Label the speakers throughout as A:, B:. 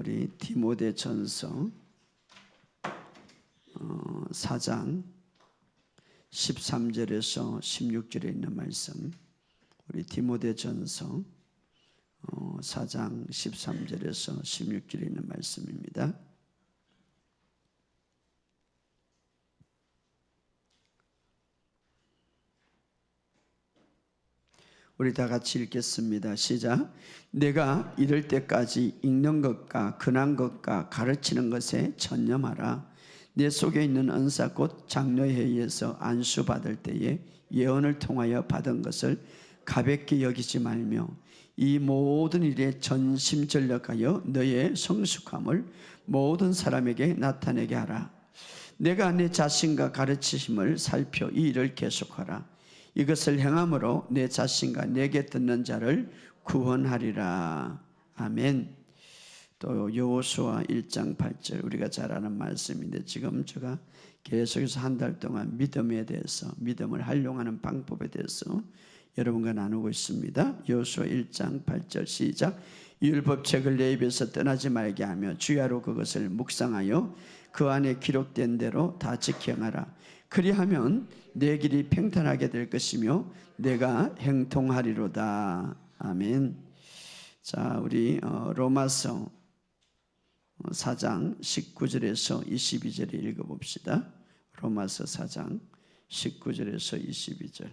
A: 우리 디모데전서 4장 13절에서 16절에 있는 말씀, 우리 디모데전서 4장 13절에서 16절에 있는 말씀입니다. 우리 다 같이 읽겠습니다. 시작. 내가 이럴 때까지 읽는 것과 근한 것과 가르치는 것에 전념하라. 내 속에 있는 은사 곧 장로회의에서 안수받을 때에 예언을 통하여 받은 것을 가볍게 여기지 말며 이 모든 일에 전심전력하여 너의 성숙함을 모든 사람에게 나타내게 하라. 내가 내 자신과 가르치심을 살펴 이 일을 계속하라. 이것을 행함으로 내 자신과 내게 듣는 자를 구원하리라. 아멘. 또 여호수아 1장 8절, 우리가 잘 아는 말씀인데 지금 제가 계속해서 한 달 동안 믿음에 대해서, 믿음을 활용하는 방법에 대해서 여러분과 나누고 있습니다. 여호수아 1장 8절 시작. 율법책을 내 입에서 떠나지 말게 하며 주야로 그것을 묵상하여 그 안에 기록된 대로 다 지켜가라. 그리하면 내 길이 평탄하게 될 것이며 내가 행통하리로다. 아멘. 자, 우리 로마서 4장 19절에서 22절을 읽어봅시다. 로마서 4장 19절에서 22절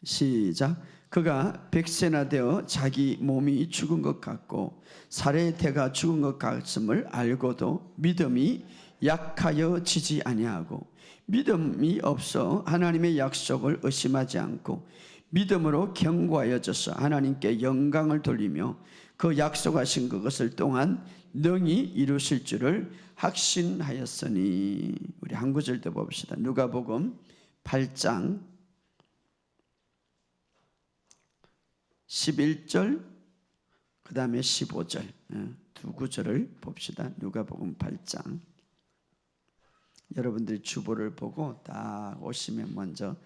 A: 시작. 그가 백세나 되어 자기 몸이 죽은 것 같고 살의 태가 죽은 것 같음을 알고도 믿음이 약하여 지지 아니하고 믿음이 없어 하나님의 약속을 의심하지 않고 믿음으로 견고하여져서 하나님께 영광을 돌리며 그 약속하신 그것을 또한 능히 이루실 줄을 확신하였으니. 우리 한 구절 더 봅시다. 누가복음 8장 11절 그 다음에 15절 두 구절을 봅시다. 누가복음 8장. 여러분들이 주보를 보고 딱 오시면 먼저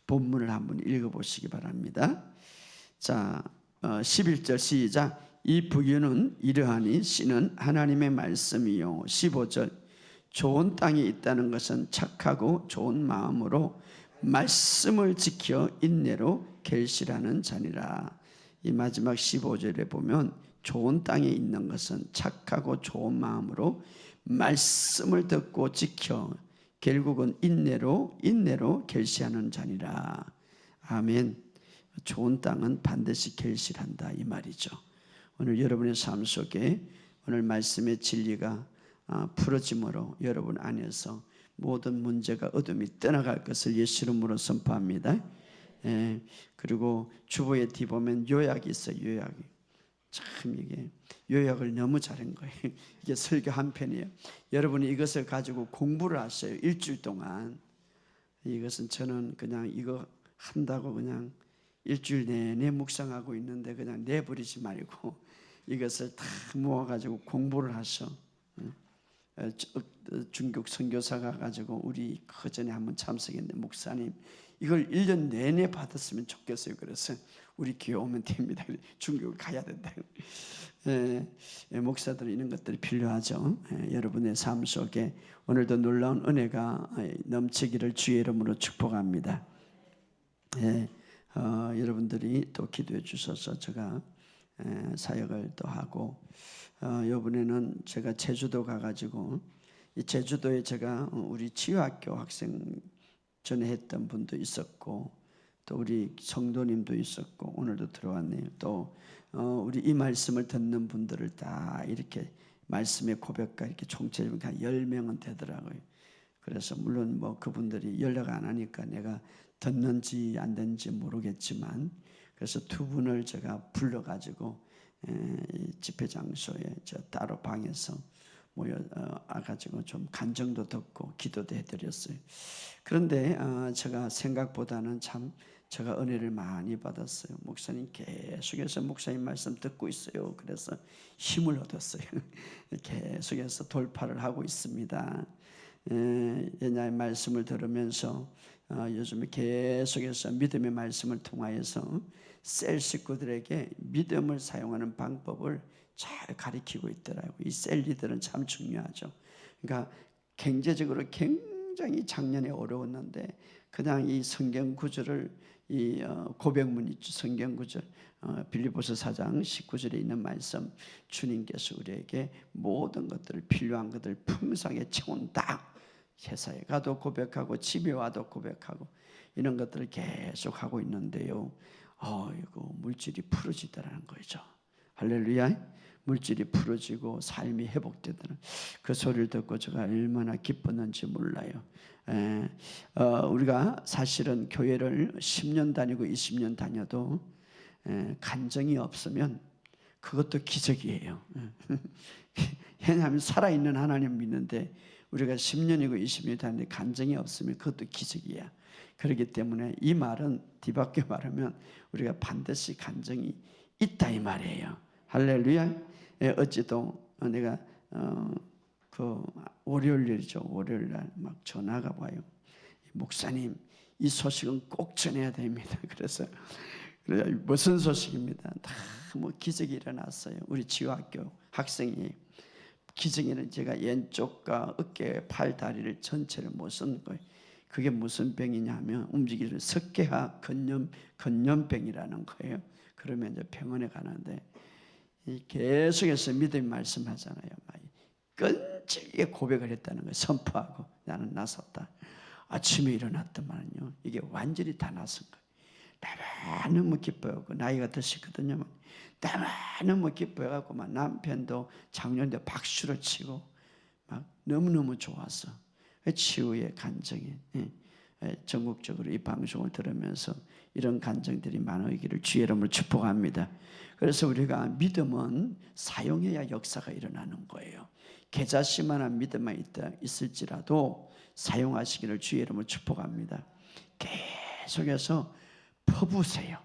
A: 본문을 한번 읽어보시기 바랍니다. 자, 11절 시작. 이 부유는 이러하니 씨는 하나님의 말씀이요. 15절 좋은 땅에 있다는 것은 착하고 좋은 마음으로 말씀을 지켜 인내로 결실하는 자니라. 이 마지막 15절에 보면 좋은 땅에 있는 것은 착하고 좋은 마음으로 말씀을 듣고 지켜 결국은 인내로 결실하는 자니라. 아멘. 좋은 땅은 반드시 결실한다 이 말이죠. 오늘 여러분의 삶 속에 오늘 말씀의 진리가 풀어짐으로 여러분 안에서 모든 문제가 어둠이 떠나갈 것을 예수 이름으로 선포합니다. 그리고 주보에 뒤 보면 요약이 있어요. 요약이. 참 이게 요약을 너무 잘한 거예요. 이게 설교 한 편이에요. 여러분이 이것을 가지고 공부를 하셔요. 일주일 동안. 이것은 저는 그냥 이거 한다고 그냥 일주일 내내 묵상하고 있는데 그냥 내버리지 말고 이것을 다 모아가지고 공부를 하셔. 중국 선교사가 가지고 우리 그 전에 한번 참석했는데 목사님 이걸 1년 내내 받았으면 좋겠어요. 그래서 우리 교회 오면 됩니다. 중국을 가야 된다. 목사들은 이런 것들이 필요하죠. 여러분의 삶 속에 오늘도 놀라운 은혜가 넘치기를 주의 이름으로 축복합니다. 여러분들이 또 기도해 주셔서 제가 사역을 또 하고 이번에는 제가 제주도 가가지고 이 제주도에 제가 우리 치유학교 학생 전에 했던 분도 있었고 또 우리 성도님도 있었고 오늘도 들어왔네요. 또 우리 이 말씀을 듣는 분들을 다 이렇게 말씀의 고백과 이렇게 총체적으로 한 10명은 되더라고요. 그래서 물론 뭐 그분들이 연락 안 하니까 내가 듣는지 안 듣는지 모르겠지만 그래서 두 분을 제가 불러가지고 집회 장소에 저 따로 방에서 모여 가지고 좀 간증도 듣고 기도도 해드렸어요. 그런데 제가 생각보다는 참 제가 은혜를 많이 받았어요. 목사님 계속해서 목사님 말씀 듣고 있어요. 그래서 힘을 얻었어요. 계속해서 돌파를 하고 있습니다. 옛날 말씀을 들으면서 요즘에 계속해서 믿음의 말씀을 통하여서 셀 식구들에게 믿음을 사용하는 방법을 잘 가르치고 있더라고요. 이 셀 리더는 참 중요하죠. 그러니까 경제적으로 굉장히 작년에 어려웠는데 그냥 이 성경 구절을 이 고백문 있죠. 성경 구절 빌립보서 4장 19절에 있는 말씀, 주님께서 우리에게 모든 것들을 필요한 것들을 풍성하게 채운다. 회사에 가도 고백하고 집에 와도 고백하고 이런 것들을 계속 하고 있는데요. 이거 물질이 풀어지더라는 거죠. 할렐루야. 물질이 풀어지고 삶이 회복되더라는 그 소리를 듣고 제가 얼마나 기뻤는지 몰라요. 우리가 사실은 교회를 10년 다니고 20년 다녀도 간정이 없으면 그것도 기적이에요. 왜냐하면 살아있는 하나님 믿는데 우리가 10년이고 20년이 다니는데 간정이 없으면 그것도 기적이야. 그렇기 때문에 이 말은 뒤바뀌어 말하면 우리가 반드시 간정이 있다 이 말이에요. 할렐루야. 어찌도 내가 그 월요일이죠. 월요일날 막 전화가 와요. 목사님 이 소식은 꼭 전해야 됩니다. 그래서 무슨 소식입니다. 다 뭐 기적이 일어났어요. 우리 지호학교 학생이 기증에는 제가 왼쪽과 어깨, 팔, 다리를 전체를 못 쓰는 거예요. 그게 무슨 병이냐면 움직이는 석회화 건염병이라는 거예요. 그러면 이제 병원에 가는데 계속해서 믿음의 말씀하잖아요. 끈질기게 고백을 했다는 거예요. 선포하고 나는 나섰다. 아침에 일어났더만요. 이게 완전히 다 나선 거예요. 너무 기뻐하고 나이가 드시거든요. 너무 기뻐해갖고 막 남편도 작년에 박수를 치고 막 너무너무 좋았어. 치유의 간증이 전국적으로 이 방송을 들으면서 이런 간증들이 많으기를 주의 이름으로 축복합니다. 그래서 우리가 믿음은 사용해야 역사가 일어나는 거예요. 계자씨만한 믿음만 있을지라도 사용하시기를 주의 이름으로 축복합니다. 계속해서 퍼부으세요.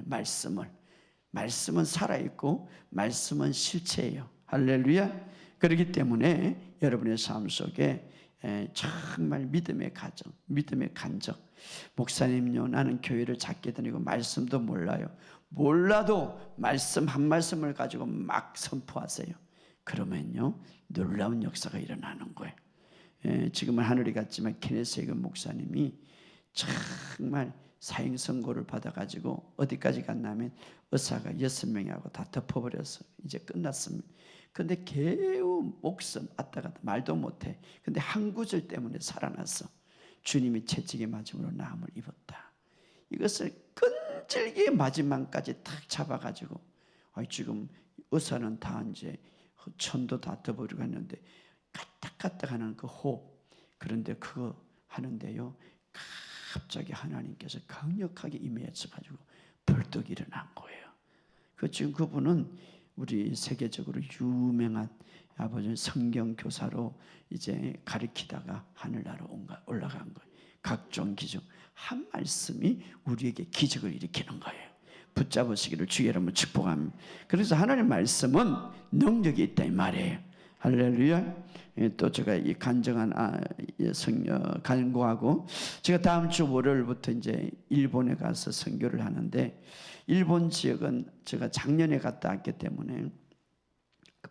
A: 말씀은 살아있고 말씀은 실체예요. 할렐루야. 그렇기 때문에 여러분의 삶 속에 정말 믿음의 가정, 믿음의 간적. 목사님요, 나는 교회를 작게 다니고 말씀도 몰라요. 몰라도 말씀 한 말씀을 가지고 막 선포하세요. 그러면요 놀라운 역사가 일어나는 거예요. 지금은 하늘이 갔지만 케네스 해건 목사님이 정말 사형 선고를 받아가지고 어디까지 갔냐면 의사가 6명하고 다 덮어버려서 이제 끝났습니다. 근데 개우 목숨 왔다갔다 말도 못해. 근데 한 구절 때문에 살아났어. 주님이 채찍에 맞음으로 나음을 입었다. 이것을 끈질기게 마지막까지 탁 잡아가지고 지금 의사는 다 이제 천도 다 덮어버리고 했는데 까딱까딱 하는 그 호흡, 그런데 그거 하는데요 갑자기 하나님께서 강력하게 임해서 가지고 벌떡 일어난 거예요. 지금 그분은 우리 세계적으로 유명한 아버지 성경 교사로 이제 가르치다가 하늘나라 올라간 거예요. 각종 기적 한 말씀이 우리에게 기적을 일으키는 거예요. 붙잡으시기를 주의 이름으로 축복합니다. 그래서 하나님의 말씀은 능력이 있다 이 말이에요. 할렐루야. 또 제가 이 간증한 간구하고 제가 다음 주 월요일부터 이제 일본에 가서 선교를 하는데 일본 지역은 제가 작년에 갔다 왔기 때문에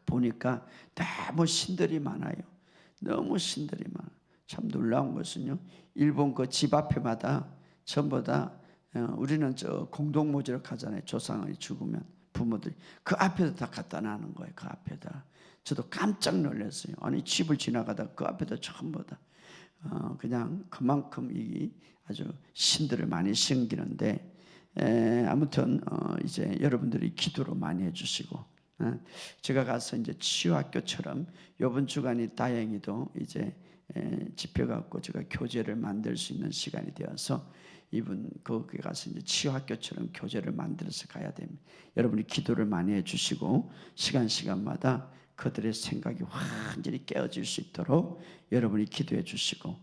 A: 보니까 너무 신들이 많아요. 너무 신들이 많아. 참 놀라운 것은요. 일본 그 집 앞에마다 전부 다 우리는 저 공동모지로 가잖아요. 조상이 죽으면 부모들이 그 앞에다 다 갖다 놔는 거예요. 그 앞에다. 저도 깜짝 놀랐어요. 아니 집을 지나가다 그 앞에다 전부 다 그냥 그만큼 이 아주 신들을 많이 섬기는데 아무튼 이제 여러분들이 기도로 많이 해주시고 제가 가서 이제 치유학교처럼 이번 주간이 다행히도 이제 집회갖고 제가 교재를 만들 수 있는 시간이 되어서 이분 거기 가서 이제 치유학교처럼 교재를 만들어서 가야 됩니다. 여러분이 기도를 많이 해주시고 시간마다 그들의 생각이 완전히 깨어질 수 있도록 여러분이 기도해 주시고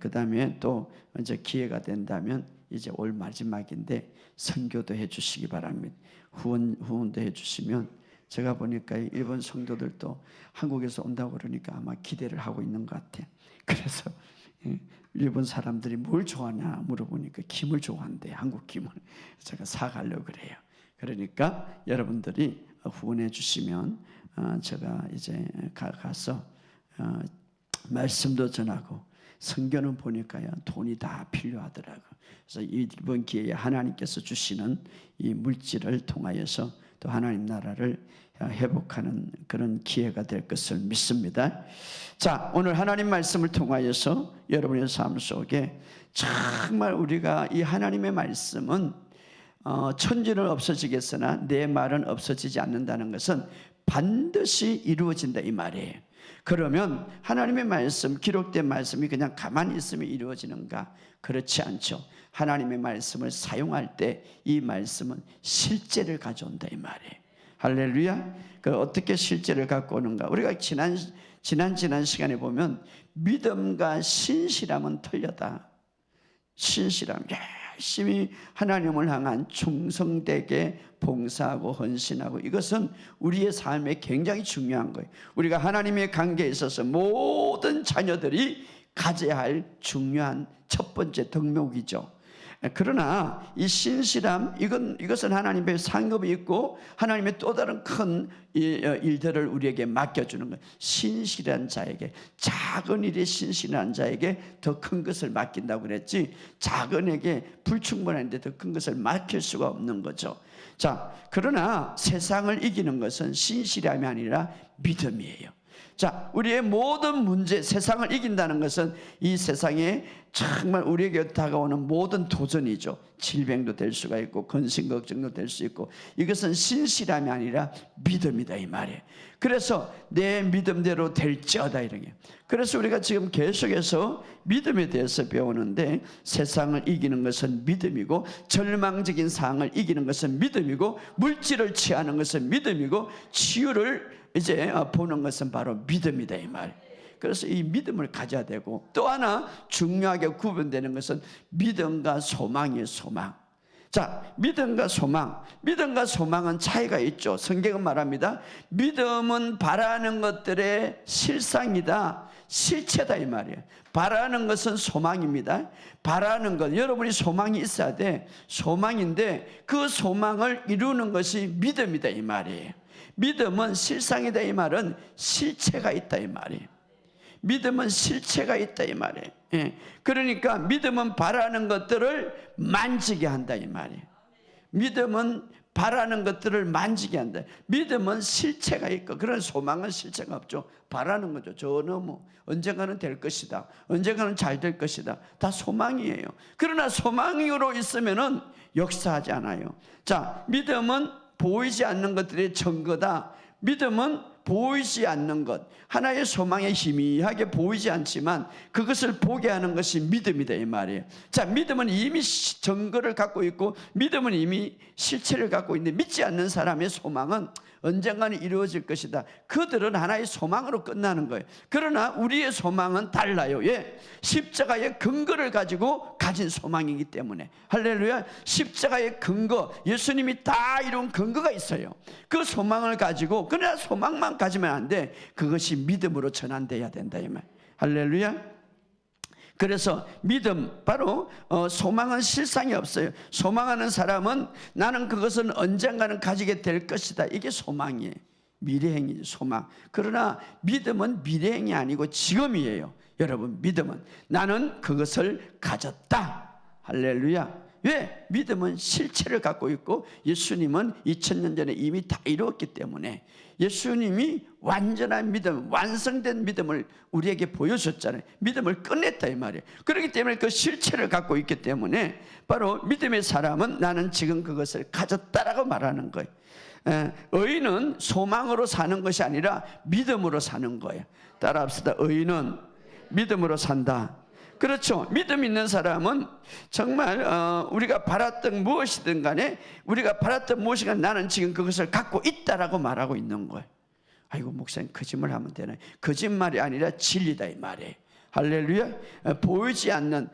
A: 그 다음에 또 이제 기회가 된다면 이제 올 마지막인데 선교도 해 주시기 바랍니다. 후원도 해 주시면 제가 보니까 일본 성도들도 한국에서 온다고 그러니까 아마 기대를 하고 있는 것 같아요. 그래서 일본 사람들이 뭘 좋아하냐 물어보니까 김을 좋아한대. 한국 김을. 제가 사가려고 그래요. 그러니까 여러분들이 후원해 주시면 제가 이제 가서 말씀도 전하고, 성경은 보니까요 돈이 다 필요하더라고요. 그래서 이번 기회에 하나님께서 주시는 이 물질을 통하여서 또 하나님 나라를 회복하는 그런 기회가 될 것을 믿습니다. 자, 오늘 하나님 말씀을 통하여서 여러분의 삶 속에 정말 우리가 이 하나님의 말씀은 천지는 없어지겠으나 내 말은 없어지지 않는다는 것은 반드시 이루어진다 이 말이에요. 그러면 하나님의 말씀, 기록된 말씀이 그냥 가만히 있으면 이루어지는가? 그렇지 않죠. 하나님의 말씀을 사용할 때 이 말씀은 실제를 가져온다 이 말이에요. 할렐루야. 그 어떻게 실제를 갖고 오는가? 우리가 지난 시간에 보면 믿음과 신실함은 틀렸다. 신실함, 열심히 하나님을 향한 충성되게 봉사하고 헌신하고, 이것은 우리의 삶에 굉장히 중요한 거예요. 우리가 하나님의 관계에 있어서 모든 자녀들이 가져야 할 중요한 첫 번째 덕목이죠. 그러나 이 신실함, 이것은 하나님의 상급이 있고 하나님의 또 다른 큰 일들을 우리에게 맡겨주는 거예요. 신실한 자에게, 작은 일에 신실한 자에게 더 큰 것을 맡긴다고 그랬지, 작은에게 불충분한데 더 큰 것을 맡길 수가 없는 거죠. 자, 그러나 세상을 이기는 것은 신실함이 아니라 믿음이에요. 자, 우리의 모든 문제, 세상을 이긴다는 것은 이 세상에 정말 우리에게 다가오는 모든 도전이죠. 질병도 될 수가 있고 근심 걱정도 될 수 있고, 이것은 신실함이 아니라 믿음이다 이 말이에요. 그래서 내 믿음대로 될지어다 이런 게. 그래서 우리가 지금 계속해서 믿음에 대해서 배우는데, 세상을 이기는 것은 믿음이고, 절망적인 상황을 이기는 것은 믿음이고, 물질을 취하는 것은 믿음이고, 치유를 이제 보는 것은 바로 믿음이다 이 말. 그래서 이 믿음을 가져야 되고, 또 하나 중요하게 구분되는 것은 믿음과 소망이에요. 소망. 자, 믿음과 소망. 믿음과 소망은 차이가 있죠. 성경은 말합니다. 믿음은 바라는 것들의 실상이다, 실체다 이 말이에요. 바라는 것은 소망입니다. 바라는 것, 여러분이 소망이 있어야 돼. 소망인데 그 소망을 이루는 것이 믿음이다 이 말이에요. 믿음은 실상이다 이 말은 실체가 있다 이 말이에요. 믿음은 실체가 있다 이 말이에요. 그러니까 믿음은 바라는 것들을 만지게 한다 이 말이에요. 믿음은 바라는 것들을 만지게 한다. 믿음은 실체가 있고, 그런 소망은 실체가 없죠. 바라는 거죠. 저는 뭐 언젠가는 될 것이다, 언젠가는 잘 될 것이다, 다 소망이에요. 그러나 소망으로 있으면은 역사하지 않아요. 자, 믿음은 보이지 않는 것들의 증거다. 믿음은 보이지 않는 것, 하나의 소망에 희미하게 보이지 않지만 그것을 보게 하는 것이 믿음이다 이 말이에요. 자, 믿음은 이미 증거를 갖고 있고, 믿음은 이미 실체를 갖고 있는데, 믿지 않는 사람의 소망은 언젠가는 이루어질 것이다. 그들은 하나의 소망으로 끝나는 거예요. 그러나 우리의 소망은 달라요. 예, 십자가의 근거를 가지고 가진 소망이기 때문에. 할렐루야. 십자가의 근거, 예수님이 다 이룬 근거가 있어요. 그 소망을 가지고, 그러나 소망만 가지면 안 돼. 그것이 믿음으로 전환돼야 된다 이 말. 할렐루야. 그래서 믿음, 바로 소망은 실상이 없어요. 소망하는 사람은 나는 그것은 언젠가는 가지게 될 것이다, 이게 소망이에요. 미래행이죠, 소망. 그러나 믿음은 미래행이 아니고 지금이에요. 여러분, 믿음은 나는 그것을 가졌다. 할렐루야. 왜? 믿음은 실체를 갖고 있고, 예수님은 2000년 전에 이미 다 이루었기 때문에, 예수님이 완전한 믿음, 완성된 믿음을 우리에게 보여줬잖아요. 믿음을 끝냈다 이 말이에요. 그렇기 때문에 그 실체를 갖고 있기 때문에 바로 믿음의 사람은 나는 지금 그것을 가졌다라고 말하는 거예요. 의인은 소망으로 사는 것이 아니라 믿음으로 사는 거예요. 따라합시다. 의인은 믿음으로 산다. 그렇죠. 믿음 있는 사람은 정말 우리가 바랐던 무엇이든 간에, 우리가 바랐던 무엇이든 나는 지금 그것을 갖고 있다라고 말하고 있는 거예요. 아이고 목사님 거짓말 하면 되나요? 거짓말이 아니라 진리다 이 말이에요. 할렐루야. 보이지 않는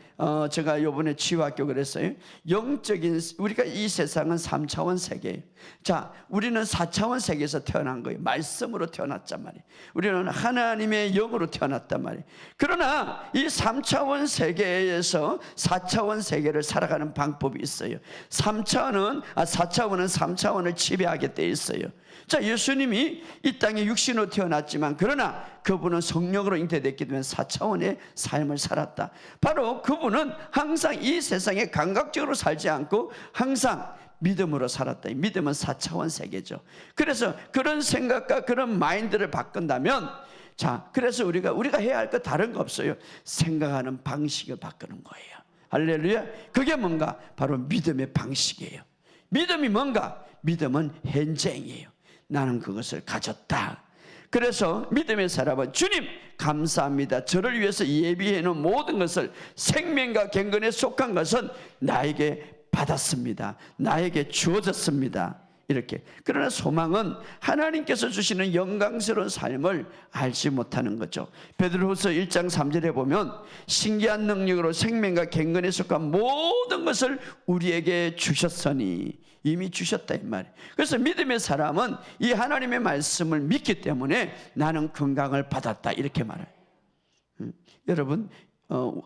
A: 제가 이번에 치유학교 그랬어요. 영적인 우리가 이 세상은 3차원 세계예요. 자, 우리는 4차원 세계에서 태어난 거예요. 말씀으로 태어났단 말이에요. 우리는 하나님의 영으로 태어났단 말이에요. 그러나 이 3차원 세계에서 4차원 세계를 살아가는 방법이 있어요. 4차원은 3차원을 지배하게 돼 있어요. 자, 예수님이 이 땅에 육신으로 태어났지만 그러나 그분은 성령으로 잉태됐기 때문에 4차원의 삶을 살았다. 바로 그분은 항상 이 세상에 감각적으로 살지 않고 항상 믿음으로 살았다. 이 믿음은 4차원 세계죠. 그래서 그런 생각과 그런 마인드를 바꾼다면, 자, 그래서 우리가 해야 할 거 다른 거 없어요. 생각하는 방식을 바꾸는 거예요. 할렐루야. 그게 뭔가? 바로 믿음의 방식이에요. 믿음이 뭔가? 믿음은 현재이에요. 나는 그것을 가졌다. 그래서 믿음의 사람은 주님 감사합니다. 저를 위해서 예비해 놓은 모든 것을, 생명과 경건에 속한 것은 나에게 받았습니다. 나에게 주어졌습니다. 이렇게. 그러나 소망은 하나님께서 주시는 영광스러운 삶을 알지 못하는 거죠. 베드로후서 1장 3절에 보면 신기한 능력으로 생명과 경건에 속한 모든 것을 우리에게 주셨으니, 이미 주셨다 이 말이에요. 그래서 믿음의 사람은 이 하나님의 말씀을 믿기 때문에 나는 건강을 받았다 이렇게 말해요. 여러분,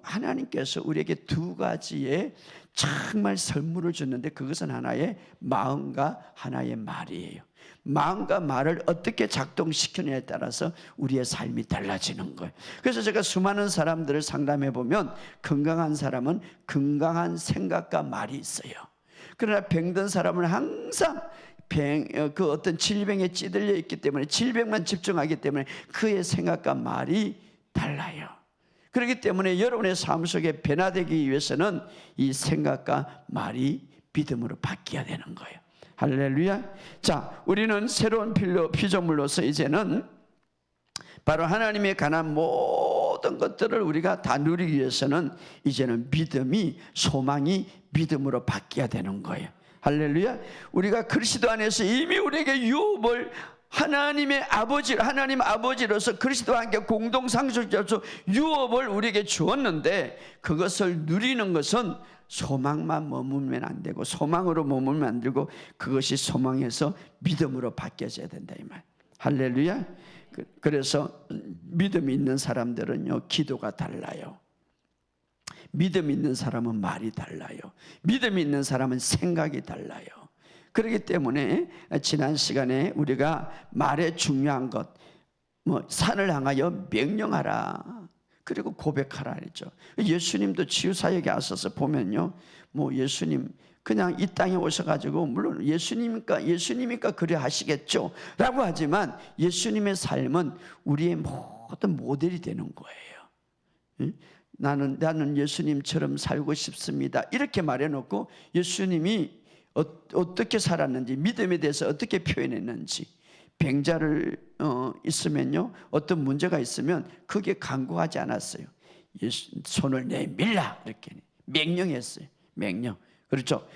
A: 하나님께서 우리에게 두 가지의 정말 선물을 줬는데 그것은 하나의 마음과 하나의 말이에요. 마음과 말을 어떻게 작동시키느냐에 따라서 우리의 삶이 달라지는 거예요. 그래서 제가 수많은 사람들을 상담해 보면 건강한 사람은 건강한 생각과 말이 있어요. 그러나 병든 사람은 항상 그 어떤 질병에 찌들려 있기 때문에, 질병만 집중하기 때문에 그의 생각과 말이 달라요. 그렇기 때문에 여러분의 삶 속에 변화되기 위해서는 이 생각과 말이 믿음으로 바뀌어야 되는 거예요. 할렐루야. 자, 우리는 새로운 피조물로서 이제는 바로 하나님에 관한 모든 것들을 우리가 다 누리기 위해서는 이제는 믿음이, 소망이 믿음으로 바뀌어야 되는 거예요. 할렐루야. 우리가 그리스도 안에서 이미 우리에게 유업을, 하나님 아버지로서 그리스도와 함께 공동 상속자로서 유업을 우리에게 주었는데, 그것을 누리는 것은 소망만 머물면 안 되고, 소망으로 머물면 안 되고, 그것이 소망에서 믿음으로 바뀌어져야 된다 이 말. 할렐루야. 그래서 믿음이 있는 사람들은요, 기도가 달라요. 믿음 있는 사람은 말이 달라요. 믿음 있는 사람은 생각이 달라요. 그렇기 때문에 지난 시간에 우리가 말의 중요한 것, 산을 향하여 명령하라, 그리고 고백하라 했죠. 예수님도 치유사역에 앞서서 보면요, 예수님 그냥 이 땅에 오셔가지고, 물론 예수님이니까 그래 하시겠죠 라고 하지만 예수님의 삶은 우리의 모든 모델이 되는 거예요. 나는 예수님처럼 살고 싶습니다 이렇게 말해놓고 예수님이 어떻게 살았는지, 믿음에 대해서 어떻게 표현했는지, 병자를 있으면요, 어떤 문제가 있으면 그게 간구하지 않았어요. 손을 내밀라 이렇게 명령했어요. 명령. 그렇죠.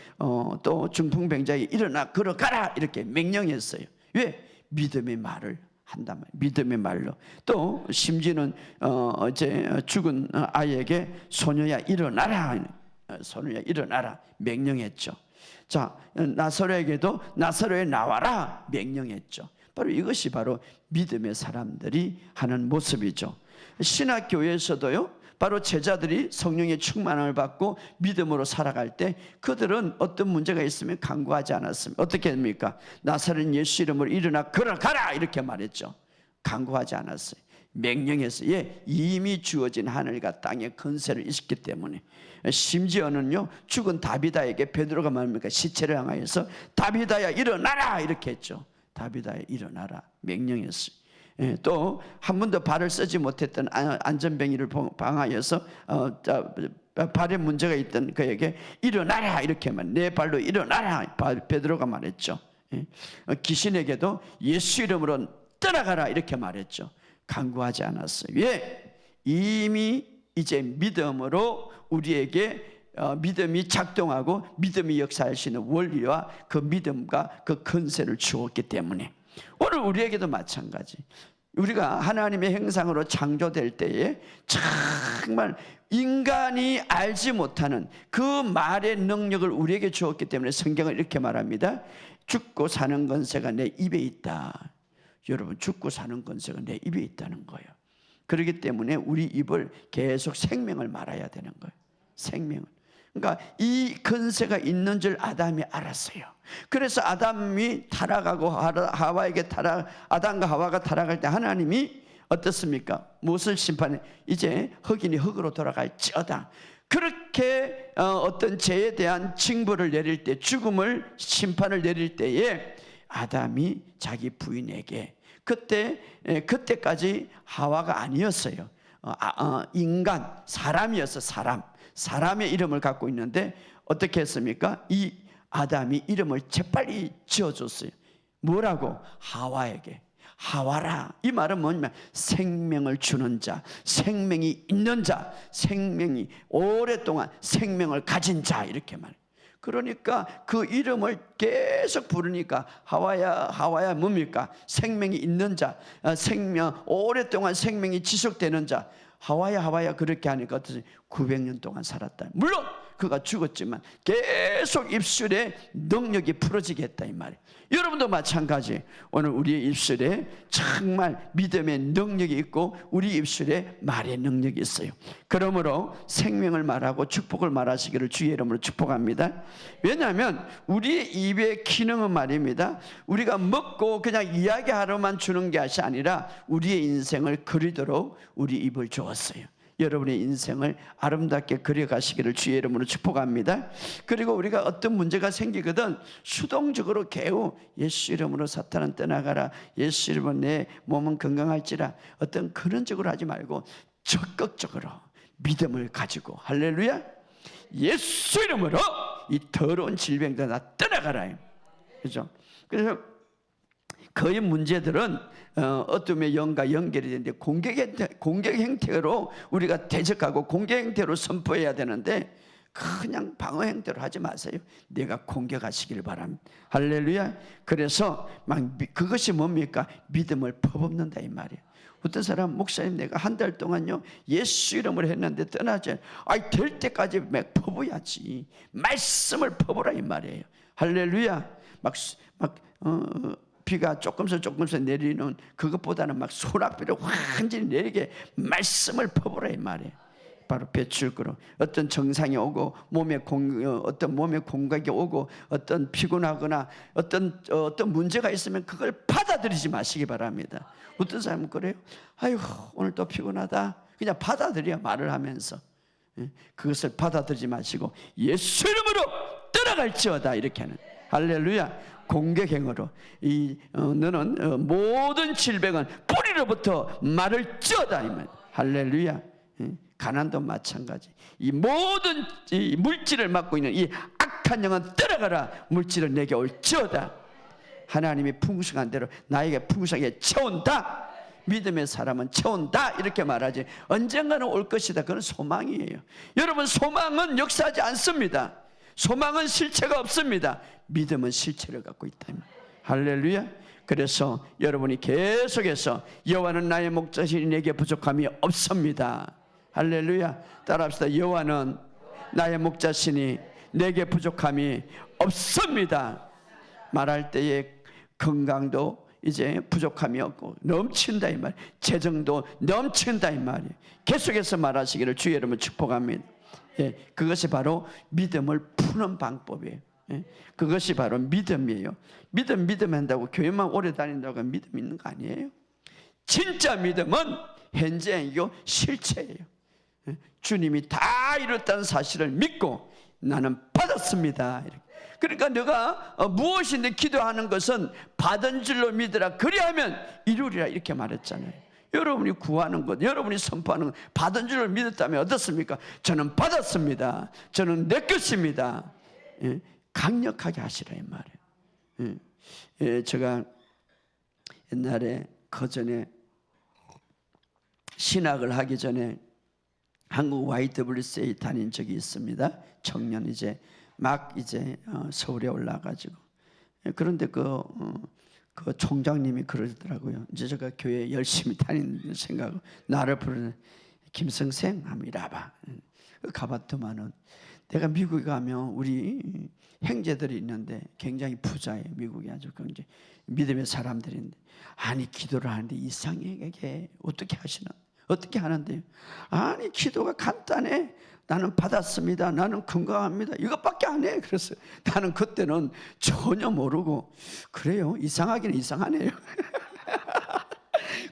A: 또 중풍병자에 일어나 걸어가라 이렇게 명령했어요. 왜? 믿음의 말을 한단 말이에요. 믿음의 말로. 또 심지어는 어제 죽은 아이에게 소녀야 일어나라, 소녀야 일어나라 명령했죠. 자, 나사로에게도 나사로에 나와라 명령했죠. 바로 이것이 바로 믿음의 사람들이 하는 모습이죠. 신학교에서도요, 바로 제자들이 성령의 충만함을 받고 믿음으로 살아갈 때 그들은 어떤 문제가 있으면 간구하지 않았습니다. 어떻게 합니까? 나사렛 예수 이름으로 일어나 걸어가라 이렇게 말했죠. 간구하지 않았어요. 명령했어요. 예, 이미 주어진 하늘과 땅의 권세를 있기 때문에. 심지어는요, 죽은 다비다에게 베드로가 말합니까? 시체를 향하여서 다비다야 일어나라 이렇게 했죠. 다비다야 일어나라 명령했어요. 또 한 번도 발을 쓰지 못했던 안전병이를 방하여서 발에 문제가 있던 그에게 일어나라 이렇게 말, 내 발로 일어나라 베드로가 말했죠. 귀신에게도 예수 이름으로 떠나가라 이렇게 말했죠. 간구하지 않았어요. 왜? 이미 이제 믿음으로 우리에게 믿음이 작동하고 믿음이 역사할 수 있는 원리와 그 믿음과 그 권세를 주었기 때문에 오늘 우리에게도 마찬가지. 우리가 하나님의 형상으로 창조될 때에 정말 인간이 알지 못하는 그 말의 능력을 우리에게 주었기 때문에 성경은 이렇게 말합니다. 죽고 사는 권세가 내 입에 있다. 여러분, 죽고 사는 권세가 내 입에 있다는 거예요. 그렇기 때문에 우리 입을 계속 생명을 말아야 되는 거예요. 생명을. 그러니까 이 권세가 있는 줄 아담이 알았어요. 그래서 아담이 타락하고 하와에게 아담과 하와가 타락할 때 하나님이 어떻습니까? 무엇을 심판해? 이제 흑인이 흑으로 돌아갈지어다. 그렇게 어떤 죄에 대한 징벌을 내릴 때, 죽음을 심판을 내릴 때에 아담이 자기 부인에게 그때까지 하와가 아니었어요. 인간, 사람이었어. 사람의 이름을 갖고 있는데 어떻게 했습니까? 이 아담이 이름을 재빨리 지어줬어요. 뭐라고? 하와에게. 하와라. 이 말은 뭐냐면 생명을 주는 자, 생명이 있는 자, 생명이 오랫동안 생명을 가진 자, 이렇게 말해요. 그러니까 그 이름을 계속 부르니까 하와야 뭡니까? 생명이 있는 자, 생명, 오랫동안 생명이 지속되는 자. 하와야 그렇게 하니까 어떠세요? 900년 동안 살았다. 물론 그가 죽었지만 계속 입술에 능력이 풀어지게 했다 이 말이에요. 여러분도 마찬가지. 오늘 우리의 입술에 정말 믿음의 능력이 있고 우리 입술에 말의 능력이 있어요. 그러므로 생명을 말하고 축복을 말하시기를 주의 이름으로 축복합니다. 왜냐하면 우리의 입의 기능은 말입니다, 우리가 먹고 그냥 이야기하러만 주는 것이 아니라 우리의 인생을 그리도록 우리 입을 주었어요. 여러분의 인생을 아름답게 그려가시기를 주의 이름으로 축복합니다. 그리고 우리가 어떤 문제가 생기거든 수동적으로 개우 예수 이름으로 사탄은 떠나가라, 예수 이름으로 내 몸은 건강할지라, 어떤 그런 쪽으로 하지 말고 적극적으로 믿음을 가지고 할렐루야, 예수 이름으로 이 더러운 질병들 다 떠나가라. 그죠? 그래서 거의 문제들은 어둠의 영과 연결이 되는데 공격 형태로 우리가 대적하고 공격 형태로 선포해야 되는데 그냥 방어 형태로 하지 마세요. 내가 공격하시길 바랍니다. 할렐루야. 그래서 막 그것이 뭡니까? 믿음을 퍼붓는다 이 말이에요. 어떤 사람, 목사님 내가 한 달 동안요 예수 이름으로 했는데 떠나지, 될 때까지 막 퍼부야지. 말씀을 퍼부라 이 말이에요. 할렐루야. 비가 조금씩 내리는 그것보다는 막 소낙비를 완전히 내리게 말씀을 퍼부라 이 말이에요. 바로 배출구로 어떤 정상이 오고 어떤 몸에 공격이 오고 어떤 피곤하거나 어떤 문제가 있으면 그걸 받아들이지 마시기 바랍니다. 어떤 사람은 그래요. 아유 오늘 또 피곤하다. 그냥 받아들여 말을 하면서. 그것을 받아들이지 마시고 예수 이름으로 떠나갈지어다 이렇게 하는. 할렐루야. 공격행으로 너는 모든 질병은 뿌리로부터 말을 찌어다 이 말. 할렐루야. 가난도 마찬가지. 이 모든 이 물질을 맡고 있는 이 악한 영은 떠나가라. 물질을 내게 올지어다. 하나님이 풍성한 대로 나에게 풍성하게 채운다. 믿음의 사람은 채운다 이렇게 말하지, 언젠가는 올 것이다. 그건 소망이에요. 여러분, 소망은 역사하지 않습니다. 소망은 실체가 없습니다. 믿음은 실체를 갖고 있다. 할렐루야. 그래서 여러분이 계속해서 여호와는 나의 목자시니 내게 부족함이 없습니다. 할렐루야. 따라합시다. 여호와는 나의 목자시니 내게 부족함이 없습니다. 말할 때에 건강도 이제 부족함이 없고 넘친다 이 말, 재정도 넘친다 이 말이에요. 계속해서 말하시기를 주의 이름으로 축복합니다. 그것이 바로 믿음을 푸는 방법이에요. 그것이 바로 믿음이에요. 믿음 한다고 교회만 오래 다닌다고 믿음 있는 거 아니에요. 진짜 믿음은 현재이고 실체예요. 주님이 다 이뤘다는 사실을 믿고 나는 받았습니다. 그러니까 너가 무엇인데 기도하는 것은 받은 줄로 믿으라. 그리하면 이루리라 이렇게 말했잖아요. 여러분이 구하는 것, 여러분이 선포하는 것, 받은 줄로 믿었다면 어떻습니까? 저는 받았습니다. 저는 내 것입니다. 강력하게 하시라 이 말이에요. 제가 옛날에 그전에 신학을 하기 전에 한국 YWCA 다닌 적이 있습니다. 청년 이제 막 서울에 올라가지고. 그런데 그 총장님이 그러더라고요. 이제 제가 교회 열심히 다니는 생각, 나를 부르는 김성생 하면 이라봐. 가봤더만은 내가 미국에 가면 우리 형제들이 있는데 굉장히 부자예요. 미국이 아주 굉장히 믿음의 사람들인데, 아니 기도를 하는데 이상하게 어떻게 하시나? 어떻게 하는데요? 아니 기도가 간단해. 나는 받았습니다. 나는 건강합니다. 이것밖에 안 해. 그래서 나는 그때는 전혀 모르고, 그래요? 이상하긴 이상하네요.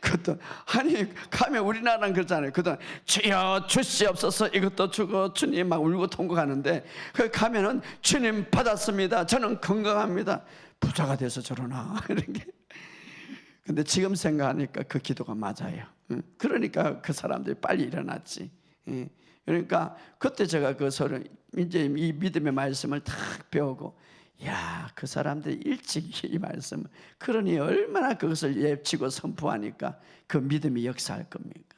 A: 그것도 아니 가면 우리나라는 그러잖아요. 그동안 주여 주시옵소서 이것도 주고 주님 막 울고 통곡하는데, 그 가면은 주님 받았습니다. 저는 건강합니다. 부자가 돼서 저러나 이런 게. 근데 지금 생각하니까 그 기도가 맞아요. 그러니까 그 사람들이 빨리 일어났지. 그러니까 그때 제가 그 서로 이제 이 믿음의 말씀을 탁 배우고, 야, 그 사람들이 일찍 이 말씀을, 그러니 얼마나 그것을 예치고 선포하니까 그 믿음이 역사할 겁니까?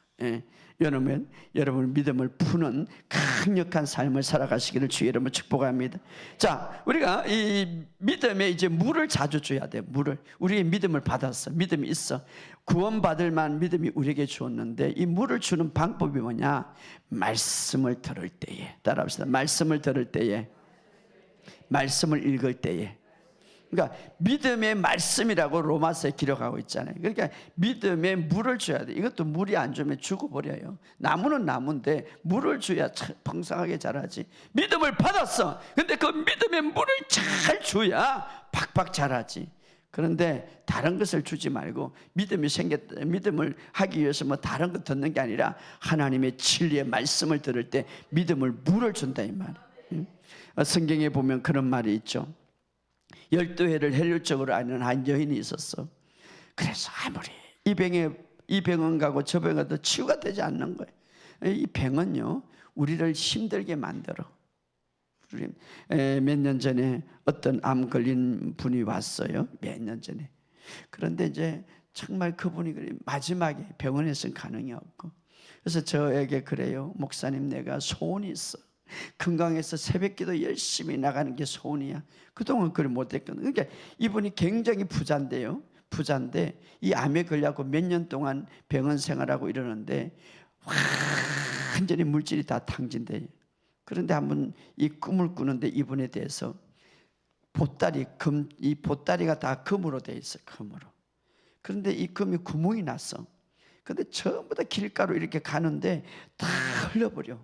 A: 여러분 믿음을 푸는 강력한 삶을 살아가시기를 주의 이름으로 축복합니다. 자, 우리가 이 믿음에 이제 물을 자주 줘야 돼. 물을, 우리의 믿음을 받았어. 믿음이 있어. 구원받을 만한 믿음이 우리에게 주었는데, 이 물을 주는 방법이 뭐냐? 말씀을 들을 때에, 따라합시다. 말씀을 들을 때에, 말씀을 읽을 때에. 그러니까 믿음의 말씀이라고 로마서에 기록하고 있잖아요. 그러니까 믿음에 물을 줘야 돼. 이것도 물이 안 주면 죽어버려요. 나무는 나무인데 물을 줘야 풍성하게 자라지. 믿음을 받았어. 근데 그 믿음의 물을 잘 줘야 팍팍 자라지. 그런데 다른 것을 주지 말고, 믿음을 하기 위해서 뭐 다른 거 듣는 게 아니라 하나님의 진리의 말씀을 들을 때 믿음을 물을 준다 이 말이에요. 성경에 보면 그런 말이 있죠. 12회를 혈류증으로 앓는 한 여인이 있었어. 그래서 아무리 이 병원 가고 저 병원 가도 치유가 되지 않는 거예요. 이 병은요, 우리를 힘들게 만들어. 몇 년 전에 어떤 암 걸린 분이 왔어요. 몇 년 전에. 그런데 이제 정말 그분이 마지막에 병원에서는 가능이 없고, 그래서 저에게 그래요. 목사님, 내가 소원이 있어. 건강해서 새벽기도 열심히 나가는 게 소원이야. 그동안 그걸 못했거든. 그러니까 이분이 굉장히 부자인데요. 부자인데 이 암에 걸려갖고 몇 년 동안 병원 생활하고 이러는데 완전히 물질이 다 탕진돼요. 그런데 한번 이 꿈을 꾸는데 이분에 대해서 이 보따리가 다 금으로 돼 있어. 금으로. 그런데 이 금이 구멍이 났어. 근데 전부 다 길가로 이렇게 가는데 다 흘러버려.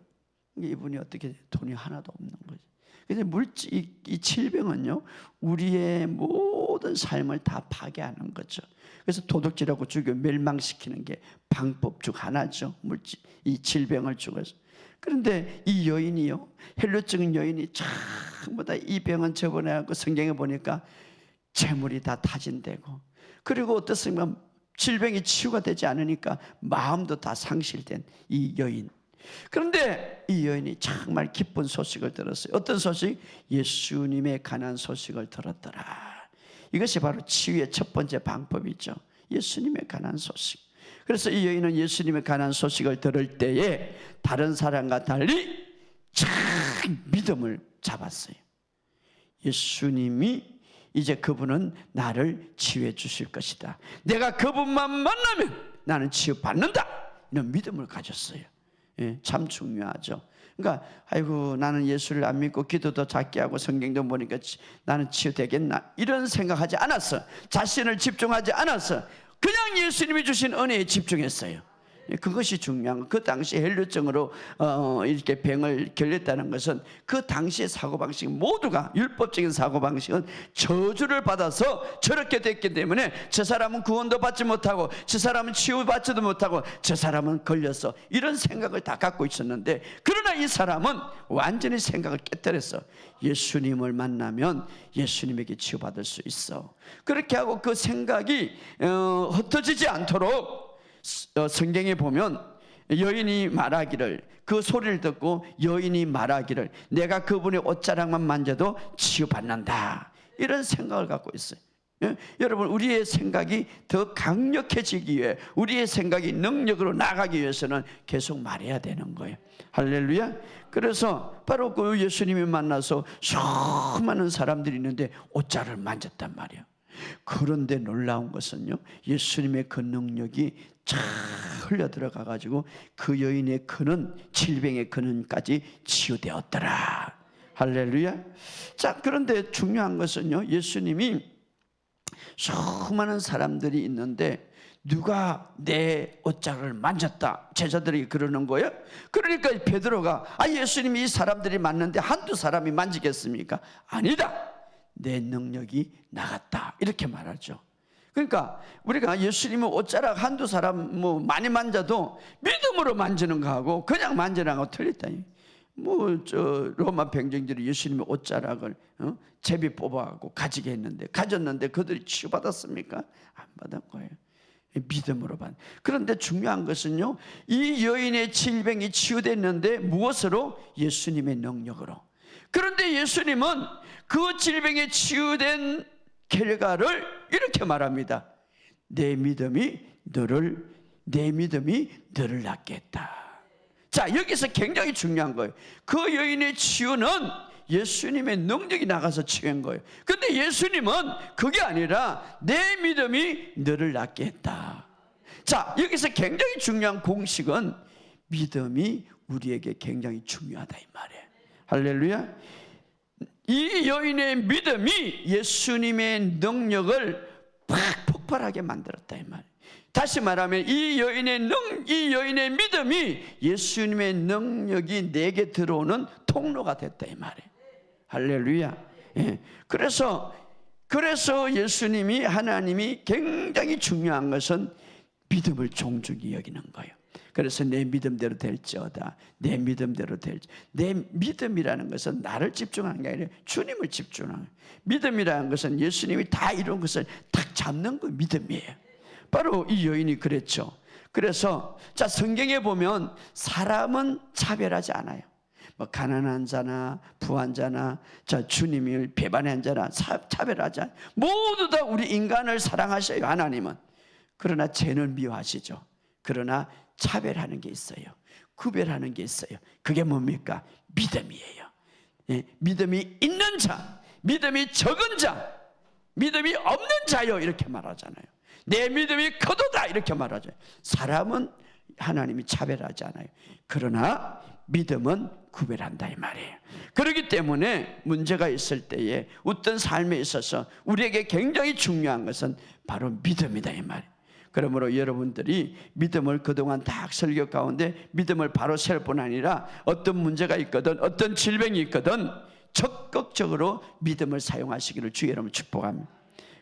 A: 이분이 어떻게 돈이 하나도 없는 거죠. 그래서 이 질병은요, 우리의 모든 삶을 다 파괴하는 거죠. 그래서 도둑질하고 죽여 멸망시키는 게 방법 중 하나죠. 이 질병을 죽여서. 그런데 이 여인이요, 혈류증 여인이 전부 다 이 병은 저번에 성경에 보니까 재물이 다 타진되고, 그리고 어떻습니까? 질병이 치유가 되지 않으니까 마음도 다 상실된 이 여인. 그런데 이 여인이 정말 기쁜 소식을 들었어요. 어떤 소식? 예수님에 관한 소식을 들었더라. 이것이 바로 치유의 첫 번째 방법이죠. 예수님에 관한 소식. 그래서 이 여인은 예수님에 관한 소식을 들을 때에 다른 사람과 달리 참 믿음을 잡았어요. 예수님이 이제 그분은 나를 치유해 주실 것이다. 내가 그분만 만나면 나는 치유받는다. 이런 믿음을 가졌어요. 참 중요하죠. 그러니까 아이고 나는 예수를 안 믿고 기도도 작게 하고 성경도 보니까 나는 치유되겠나 이런 생각하지 않았어. 자신을 집중하지 않았어. 그냥 예수님이 주신 은혜에 집중했어요. 그것이 중요한 거. 그 당시 혈류증으로 이렇게 병을 걸렸다는 것은 그 당시의 사고방식 모두가, 율법적인 사고방식은 저주를 받아서 저렇게 됐기 때문에 저 사람은 구원도 받지 못하고 저 사람은 치유받지도 못하고 저 사람은 걸렸어, 이런 생각을 다 갖고 있었는데, 그러나 이 사람은 완전히 생각을 깨뜨렸어. 예수님을 만나면 예수님에게 치유받을 수 있어. 그렇게 하고 그 생각이 흩어지지 않도록 성경에 보면 여인이 말하기를, 그 소리를 듣고 여인이 말하기를 내가 그분의 옷자락만 만져도 치유받는다, 이런 생각을 갖고 있어요. 여러분, 우리의 생각이 더 강력해지기 위해, 우리의 생각이 능력으로 나가기 위해서는 계속 말해야 되는 거예요. 할렐루야. 그래서 바로 그 예수님이 만나서 수많은 사람들이 있는데 옷자락을 만졌단 말이에요. 그런데 놀라운 것은요, 예수님의 그 능력이 쫙 흘려 들어가 가지고 그 여인의 근원, 질병의 근원까지 치유되었더라. 할렐루야. 자, 그런데 중요한 것은요, 예수님이 수많은 사람들이 있는데 누가 내 옷자락을 만졌다, 제자들이 그러는 거예요. 그러니까 베드로가 예수님이 이 사람들이 맞는데 한두 사람이 만지겠습니까? 아니다, 내 능력이 나갔다, 이렇게 말하죠. 그러니까 우리가 예수님의 옷자락 한두 사람 많이 만져도 믿음으로 만지는 거하고 그냥 만지는 거하고 틀렸다. 로마 병정들이 예수님의 옷자락을 제비 뽑아갖고 가지게 했는데, 가졌는데 그들이 치유받았습니까? 안 받은 거예요. 믿음으로 받. 그런데 중요한 것은요, 이 여인의 질병이 치유됐는데 무엇으로? 예수님의 능력으로. 그런데 예수님은 그 질병이 치유된 결과를 이렇게 말합니다. 내 믿음이 너를 낫게 했다. 자, 여기서 굉장히 중요한 거예요. 그 여인의 치유는 예수님의 능력이 나가서 치유한 거예요. 근데 예수님은 그게 아니라 내 믿음이 너를 낫게 했다. 자, 여기서 굉장히 중요한 공식은 믿음이 우리에게 굉장히 중요하다, 이 말이에요. 할렐루야. 이 여인의 믿음이 예수님의 능력을 팍 폭발하게 만들었다, 이 말이에요. 다시 말하면 이 여인의 믿음이 예수님의 능력이 내게 들어오는 통로가 됐다, 이 말이에요. 할렐루야. 예. 그래서 예수님이, 하나님이 굉장히 중요한 것은 믿음을 존중히 여기는 거예요. 그래서 내 믿음대로 될지어다. 내 믿음대로 될지. 내 믿음이라는 것은 나를 집중하는 게 아니라 주님을 집중하는 거예요. 믿음이라는 것은 예수님이 다 이룬 것을 딱 잡는 거 믿음이에요. 바로 이 여인이 그랬죠. 그래서 자, 성경에 보면 사람은 차별하지 않아요. 가난한 자나 부한 자나 주님을 배반한 자나 차별하지 않아요. 모두 다 우리 인간을 사랑하셔요, 하나님은. 그러나 죄는 미워하시죠. 그러나 차별하는 게 있어요. 구별하는 게 있어요. 그게 뭡니까? 믿음이에요. 예, 믿음이 있는 자, 믿음이 적은 자, 믿음이 없는 자요, 이렇게 말하잖아요. 내 믿음이 크도다, 이렇게 말하죠. 사람은 하나님이 차별하지 않아요. 그러나 믿음은 구별한다, 이 말이에요. 그렇기 때문에 문제가 있을 때에 어떤 삶에 있어서 우리에게 굉장히 중요한 것은 바로 믿음이다, 이 말이에요. 그러므로 여러분들이 믿음을 그동안 다 설교 가운데 믿음을 바로 세울 뿐 아니라 어떤 문제가 있거든, 어떤 질병이 있거든 적극적으로 믿음을 사용하시기를 주 여러분 축복합니다.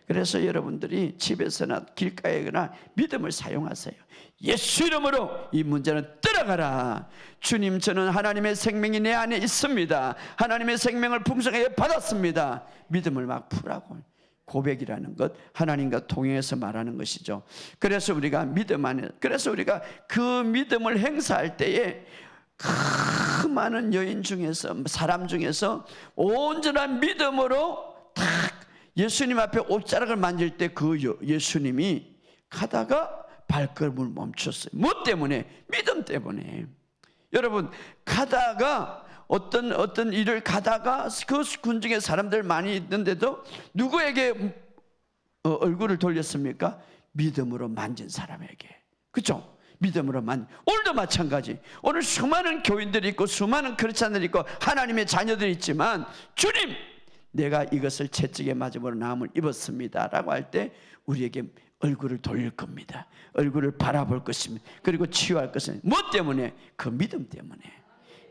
A: 그래서 여러분들이 집에서나 길가에나 믿음을 사용하세요. 예수 이름으로 이 문제는 떠나가라. 주님, 저는 하나님의 생명이 내 안에 있습니다. 하나님의 생명을 풍성하게 받았습니다. 믿음을 막 풀라고. 고백이라는 것, 하나님과 통해서 말하는 것이죠. 그래서 우리가 믿음 안에, 그래서 우리가 그 믿음을 행사할 때에 그 많은 여인 중에서, 사람 중에서 온전한 믿음으로 딱 예수님 앞에 옷자락을 만질 때 그 예수님이 가다가 발걸음을 멈췄어요. 뭐 때문에? 믿음 때문에. 여러분, 가다가 어떤 일을 가다가 그 군중에 사람들 많이 있는데도 누구에게 얼굴을 돌렸습니까? 믿음으로 만진 사람에게. 그렇죠? 믿음으로 오늘도 마찬가지. 오늘 수많은 교인들이 있고 수많은 크리스찬들이 있고 하나님의 자녀들이 있지만, 주님, 내가 이것을 채찍에 맞음으로 나음을 입었습니다 라고 할 때 우리에게 얼굴을 돌릴 겁니다. 얼굴을 바라볼 것입니다. 그리고 치유할 것입니다. 뭐 때문에? 그 믿음 때문에.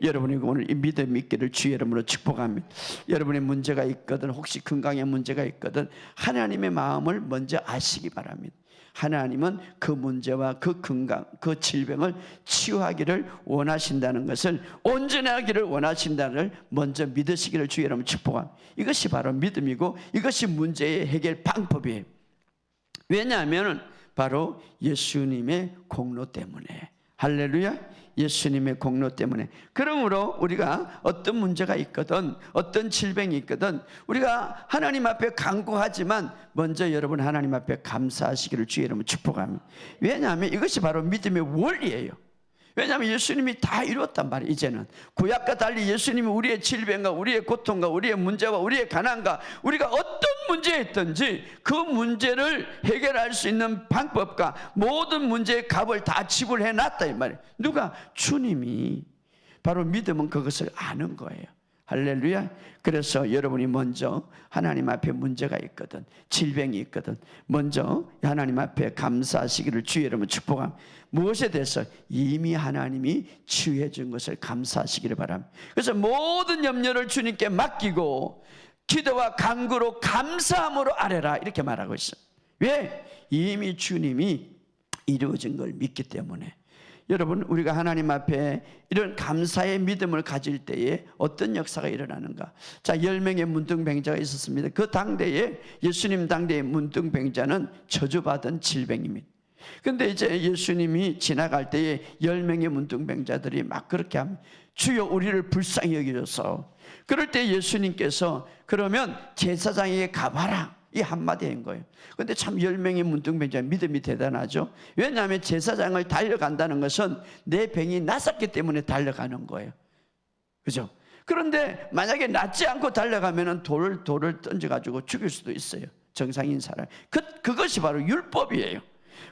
A: 여러분이 오늘 이 믿음 있기를 주 이름으로 축복합니다. 여러분의 문제가 있거든, 혹시 건강에 문제가 있거든, 하나님의 마음을 먼저 아시기 바랍니다. 하나님은 그 문제와 그 건강, 그 질병을 치유하기를 원하신다는 것을, 온전하기를 원하신다는 걸 먼저 믿으시기를 주 여러분 축복합니다. 이것이 바로 믿음이고 이것이 문제의 해결 방법이에요. 왜냐하면 바로 예수님의 공로 때문에. 할렐루야. 예수님의 공로 때문에. 그러므로 우리가 어떤 문제가 있거든, 어떤 질병이 있거든, 우리가 하나님 앞에 간구하지만 먼저 여러분 하나님 앞에 감사하시기를 주 여러분 축복합니다. 왜냐하면 이것이 바로 믿음의 원리예요. 왜냐하면 예수님이 다 이루었단 말이에요. 이제는 구약과 달리 예수님이 우리의 질병과 우리의 고통과 우리의 문제와 우리의 가난과 우리가 어떤 문제에 있든지 그 문제를 해결할 수 있는 방법과 모든 문제의 값을 다 지불해 놨다 이 말이에요. 누가? 주님이. 바로 믿음은 그것을 아는 거예요. 할렐루야. 그래서 여러분이 먼저 하나님 앞에 문제가 있거든, 질병이 있거든, 먼저 하나님 앞에 감사하시기를 주의 이름으로 축복합니다. 무엇에 대해서? 이미 하나님이 치유해 준 것을 감사하시기를 바랍니다. 그래서 모든 염려를 주님께 맡기고 기도와 간구로 감사함으로 아뢰라 이렇게 말하고 있어요. 왜? 이미 주님이 이루어진 걸 믿기 때문에. 여러분, 우리가 하나님 앞에 이런 감사의 믿음을 가질 때에 어떤 역사가 일어나는가? 자, 10명의 문둥병자가 있었습니다. 그 당대에, 예수님 당대의 문둥병자는 저주받은 질병입니다. 근데 이제 예수님이 지나갈 때에 10명의 문둥병자들이 막 그렇게 합니다. 주여 우리를 불쌍히 여기셔서. 그럴 때 예수님께서 그러면 제사장에게 가봐라 이 한마디 한 거예요. 그런데 참 10명의 문둥병자 믿음이 대단하죠. 왜냐하면 제사장을 달려간다는 것은 내 병이 낫았기 때문에 달려가는 거예요. 그죠? 그런데 만약에 낫지 않고 달려가면 돌을 던져가지고 죽일 수도 있어요. 정상인 사람. 그것이 바로 율법이에요.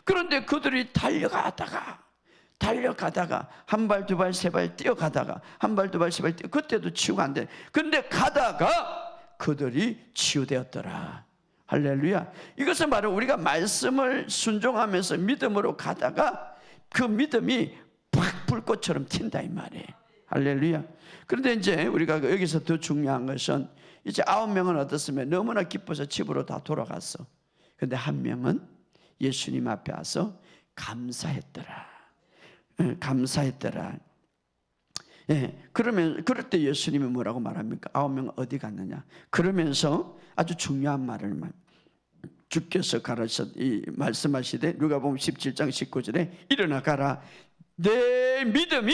A: 그런데 그들이 달려가다가 한 발, 두 발, 세 발 뛰어가다가 한 발, 두 발, 세 발 뛰어, 그때도 치유가 안 돼. 그런데 가다가 그들이 치유되었더라. 할렐루야. 이것은 바로 우리가 말씀을 순종하면서 믿음으로 가다가 그 믿음이 팍 불꽃처럼 튄다 이 말이에요. 할렐루야. 그런데 이제 우리가 여기서 더 중요한 것은 이제 9명은 어떻습니까? 너무나 기뻐서 집으로 다 돌아갔어. 그런데 한 명은 예수님 앞에 와서 감사했더라. 감사했더라. 예, 그럴 때 예수님이 뭐라고 말합니까? 9명은 어디 갔느냐? 그러면서 아주 중요한 말을 주께서 말씀하시되 누가복음 17장 19절에 일어나 가라. 내 믿음이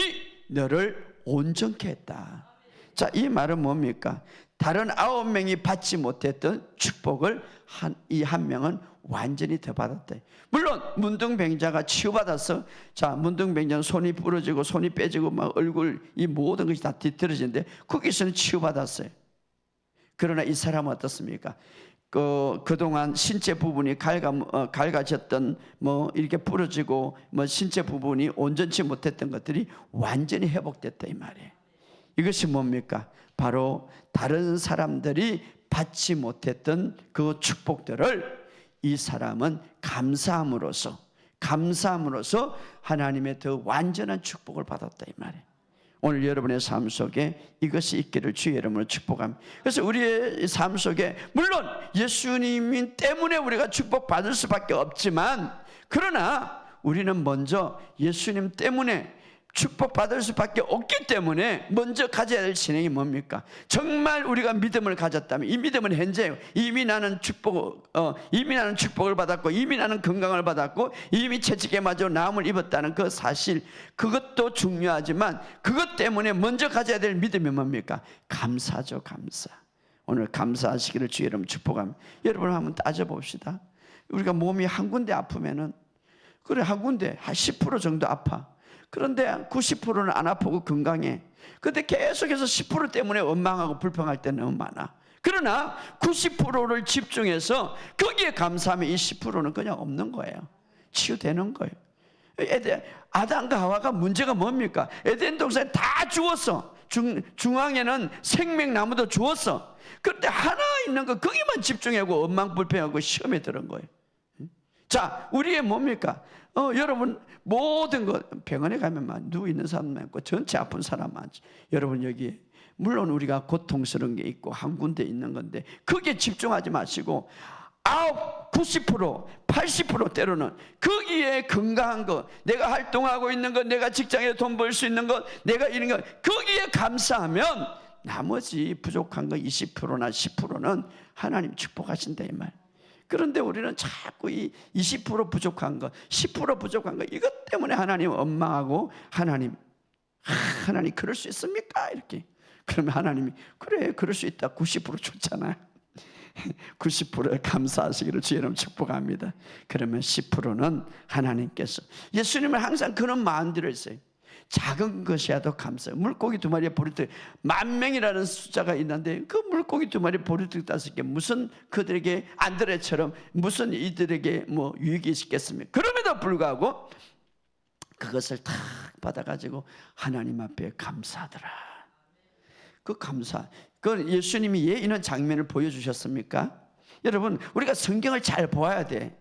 A: 너를 온전케 했다. 자, 이 말은 뭡니까? 다른 9명이 받지 못했던 축복을 이 한 명은 완전히 더 받았다. 물론 문둥병자가 치유받아서, 자, 문둥병자는 손이 부러지고 손이 빼지고 막 얼굴 이 모든 것이 다 뒤틀어지는데 거기서는 치유받았어요. 그러나 이 사람은 어떻습니까? 그동안 신체 부분이 갈가졌던 이렇게 부러지고 신체 부분이 온전치 못했던 것들이 완전히 회복됐다 이 말이에요. 이것이 뭡니까? 바로 다른 사람들이 받지 못했던 그 축복들을 이 사람은 감사함으로써 하나님의 더 완전한 축복을 받았다 이 말이에요. 오늘 여러분의 삶 속에 이것이 있기를 주의 이름으로 축복합니다. 그래서 우리의 삶 속에 물론 예수님 때문에 우리가 축복받을 수밖에 없지만, 그러나 우리는 먼저 예수님 때문에 축복받을 수밖에 없기 때문에 먼저 가져야 될 진행이 뭡니까? 정말 우리가 믿음을 가졌다면, 이 믿음은 현재 이미 나는 축복을 받았고, 이미 나는 건강을 받았고, 이미 채찍에 맞아 나음을 입었다는 그 사실, 그것도 중요하지만 그것 때문에 먼저 가져야 될 믿음이 뭡니까? 감사죠. 감사. 오늘 감사하시기를 주의 이름 축복합니다. 여러분 한번 따져봅시다. 우리가 몸이 한 군데 아프면은, 그래 한 군데 한 10% 정도 아파. 그런데 90%는 안 아프고 건강해. 그런데 계속해서 10% 때문에 원망하고 불평할 때 너무 많아. 그러나 90%를 집중해서 거기에 감사하면 이 10%는 그냥 없는 거예요. 치유되는 거예요. 아담과 하와가 문제가 뭡니까? 에덴 동산에 다 주었어. 중앙에는 생명나무도 주었어. 그런데 하나 있는 거 거기만 집중하고 원망 불평하고 시험에 들은 거예요. 자, 우리의 뭡니까? 여러분 모든 것, 병원에 가면 누워 있는 사람 많고 전체 아픈 사람 많지. 여러분 여기 물론 우리가 고통스러운 게 있고 한 군데 있는 건데 거기에 집중하지 마시고 90%, 80% 때로는 거기에 건강한 것, 내가 활동하고 있는 것, 내가 직장에 돈 벌 수 있는 것, 내가 이런 것, 거기에 감사하면 나머지 부족한 거 20%나 10%는 하나님 축복하신다 이 말. 그런데 우리는 자꾸 이 20% 부족한 것, 10% 부족한 것, 이것 때문에 하나님 원망하고, 하나님 그럴 수 있습니까? 이렇게. 그러면 하나님이 그래 그럴 수 있다. 90% 줬잖아요. 90%에 감사하시기를 주의 이름 축복합니다. 그러면 10%는 하나님께서, 예수님은 항상 그런 마음들을 했어요. 작은 것이라도 감사해요. 물고기 2마리에 보리떡 10,000명이라는 숫자가 있는데 그 물고기 2마리 보리떡 5개 무슨 그들에게 안드레처럼 무슨 이들에게 뭐 유익이 있겠습니까? 그럼에도 불구하고 그것을 탁 받아가지고 하나님 앞에 감사하더라. 그 감사, 그 예수님이 왜 이런 장면을 보여주셨습니까? 여러분, 우리가 성경을 잘 보아야 돼.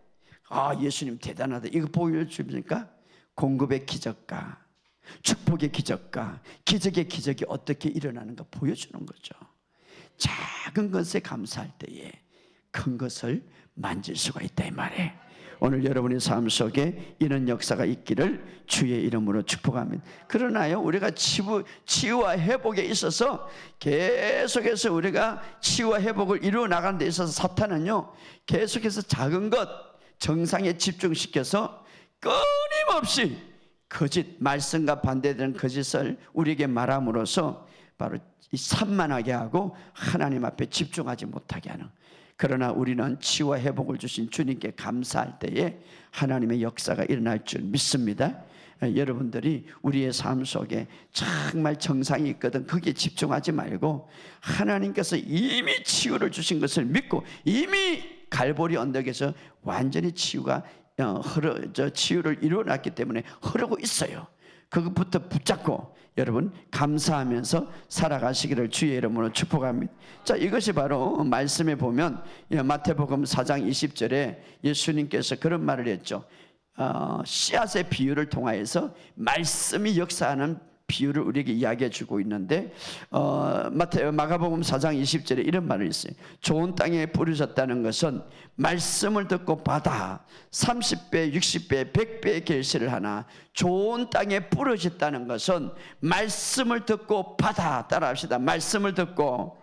A: 아, 예수님 대단하다. 이거 보여줍니까? 공급의 기적과 축복의 기적과 기적의 기적이 어떻게 일어나는가 보여주는 거죠. 작은 것에 감사할 때에 큰 것을 만질 수가 있다 이 말이에요. 오늘 여러분의 삶 속에 이런 역사가 있기를 주의 이름으로 축복합니다. 그러나요, 우리가 치유와 회복에 있어서 계속해서 우리가 치유와 회복을 이루어 나가는 데 있어서 사탄은요, 계속해서 작은 것 정상에 집중시켜서 끊임없이 거짓, 말씀과 반대되는 거짓을 우리에게 말함으로써 바로 산만하게 하고 하나님 앞에 집중하지 못하게 하는. 그러나 우리는 치유와 회복을 주신 주님께 감사할 때에 하나님의 역사가 일어날 줄 믿습니다. 여러분들이 우리의 삶 속에 정말 정상이 있거든 거기에 집중하지 말고 하나님께서 이미 치유를 주신 것을 믿고 이미 갈보리 언덕에서 완전히 치유가 치유를 이루어놨기 때문에 흐르고 있어요. 그것부터 붙잡고 여러분 감사하면서 살아가시기를 주의 이름으로 축복합니다. 자, 이것이 바로 말씀에 보면 마태복음 4장 20절에 예수님께서 그런 말을 했죠. 씨앗의 비유를 통하여서 말씀이 역사하는 비유를 우리에게 이야기해 주고 있는데 마가복음 4장 20절에 이런 말을 있어요. 좋은 땅에 뿌려졌다는 것은 말씀을 듣고 받아 30배, 60배, 100배의 결실을 하나 좋은 땅에 뿌려졌다는 것은 말씀을 듣고 받아. 따라합시다. 말씀을 듣고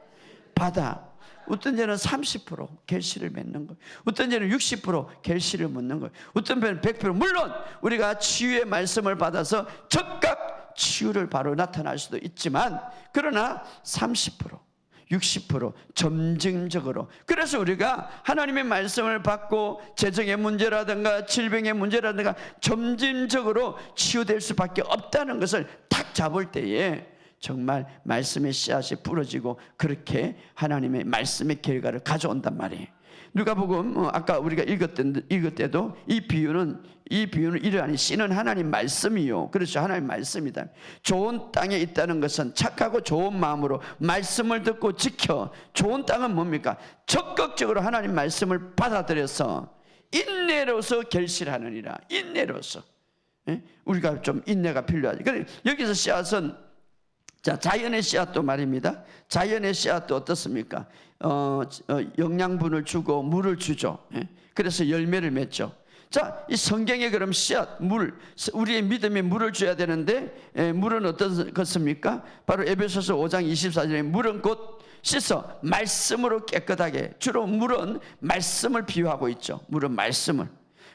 A: 받아. 어떤 데는 30% 결실을 맺는 거예요. 어떤 데는 60% 결실을 맺는 거예요. 어떤 데는 100%. 물론 우리가 치유의 말씀을 받아서 즉각 치유를 바로 나타날 수도 있지만 그러나 30%, 60% 점진적으로. 그래서 우리가 하나님의 말씀을 받고 재정의 문제라든가 질병의 문제라든가 점진적으로 치유될 수밖에 없다는 것을 탁 잡을 때에 정말 말씀의 씨앗이 부러지고 그렇게 하나님의 말씀의 결과를 가져온단 말이에요. 누가복음 아까 우리가 읽을 때도 이 비유는 이러하니 씨는 하나님 말씀이요. 그렇죠. 하나님 말씀이다. 좋은 땅에 있다는 것은 착하고 좋은 마음으로 말씀을 듣고 지켜. 좋은 땅은 뭡니까? 적극적으로 하나님 말씀을 받아들여서 인내로서 결실하느니라. 인내로서. 우리가 좀 인내가 필요하지. 여기서 씨앗은 자연의 씨앗도 말입니다. 자연의 씨앗도 어떻습니까? 영양분을 주고 물을 주죠. 그래서 열매를 맺죠. 자, 이 성경에 그럼 씨앗, 우리의 믿음에 물을 줘야 되는데 물은 어떤 것입니까? 바로 에베소서 5장 24절에 물은 곧 씻어 말씀으로 깨끗하게. 주로 물은 말씀을 비유하고 있죠. 물은 말씀을.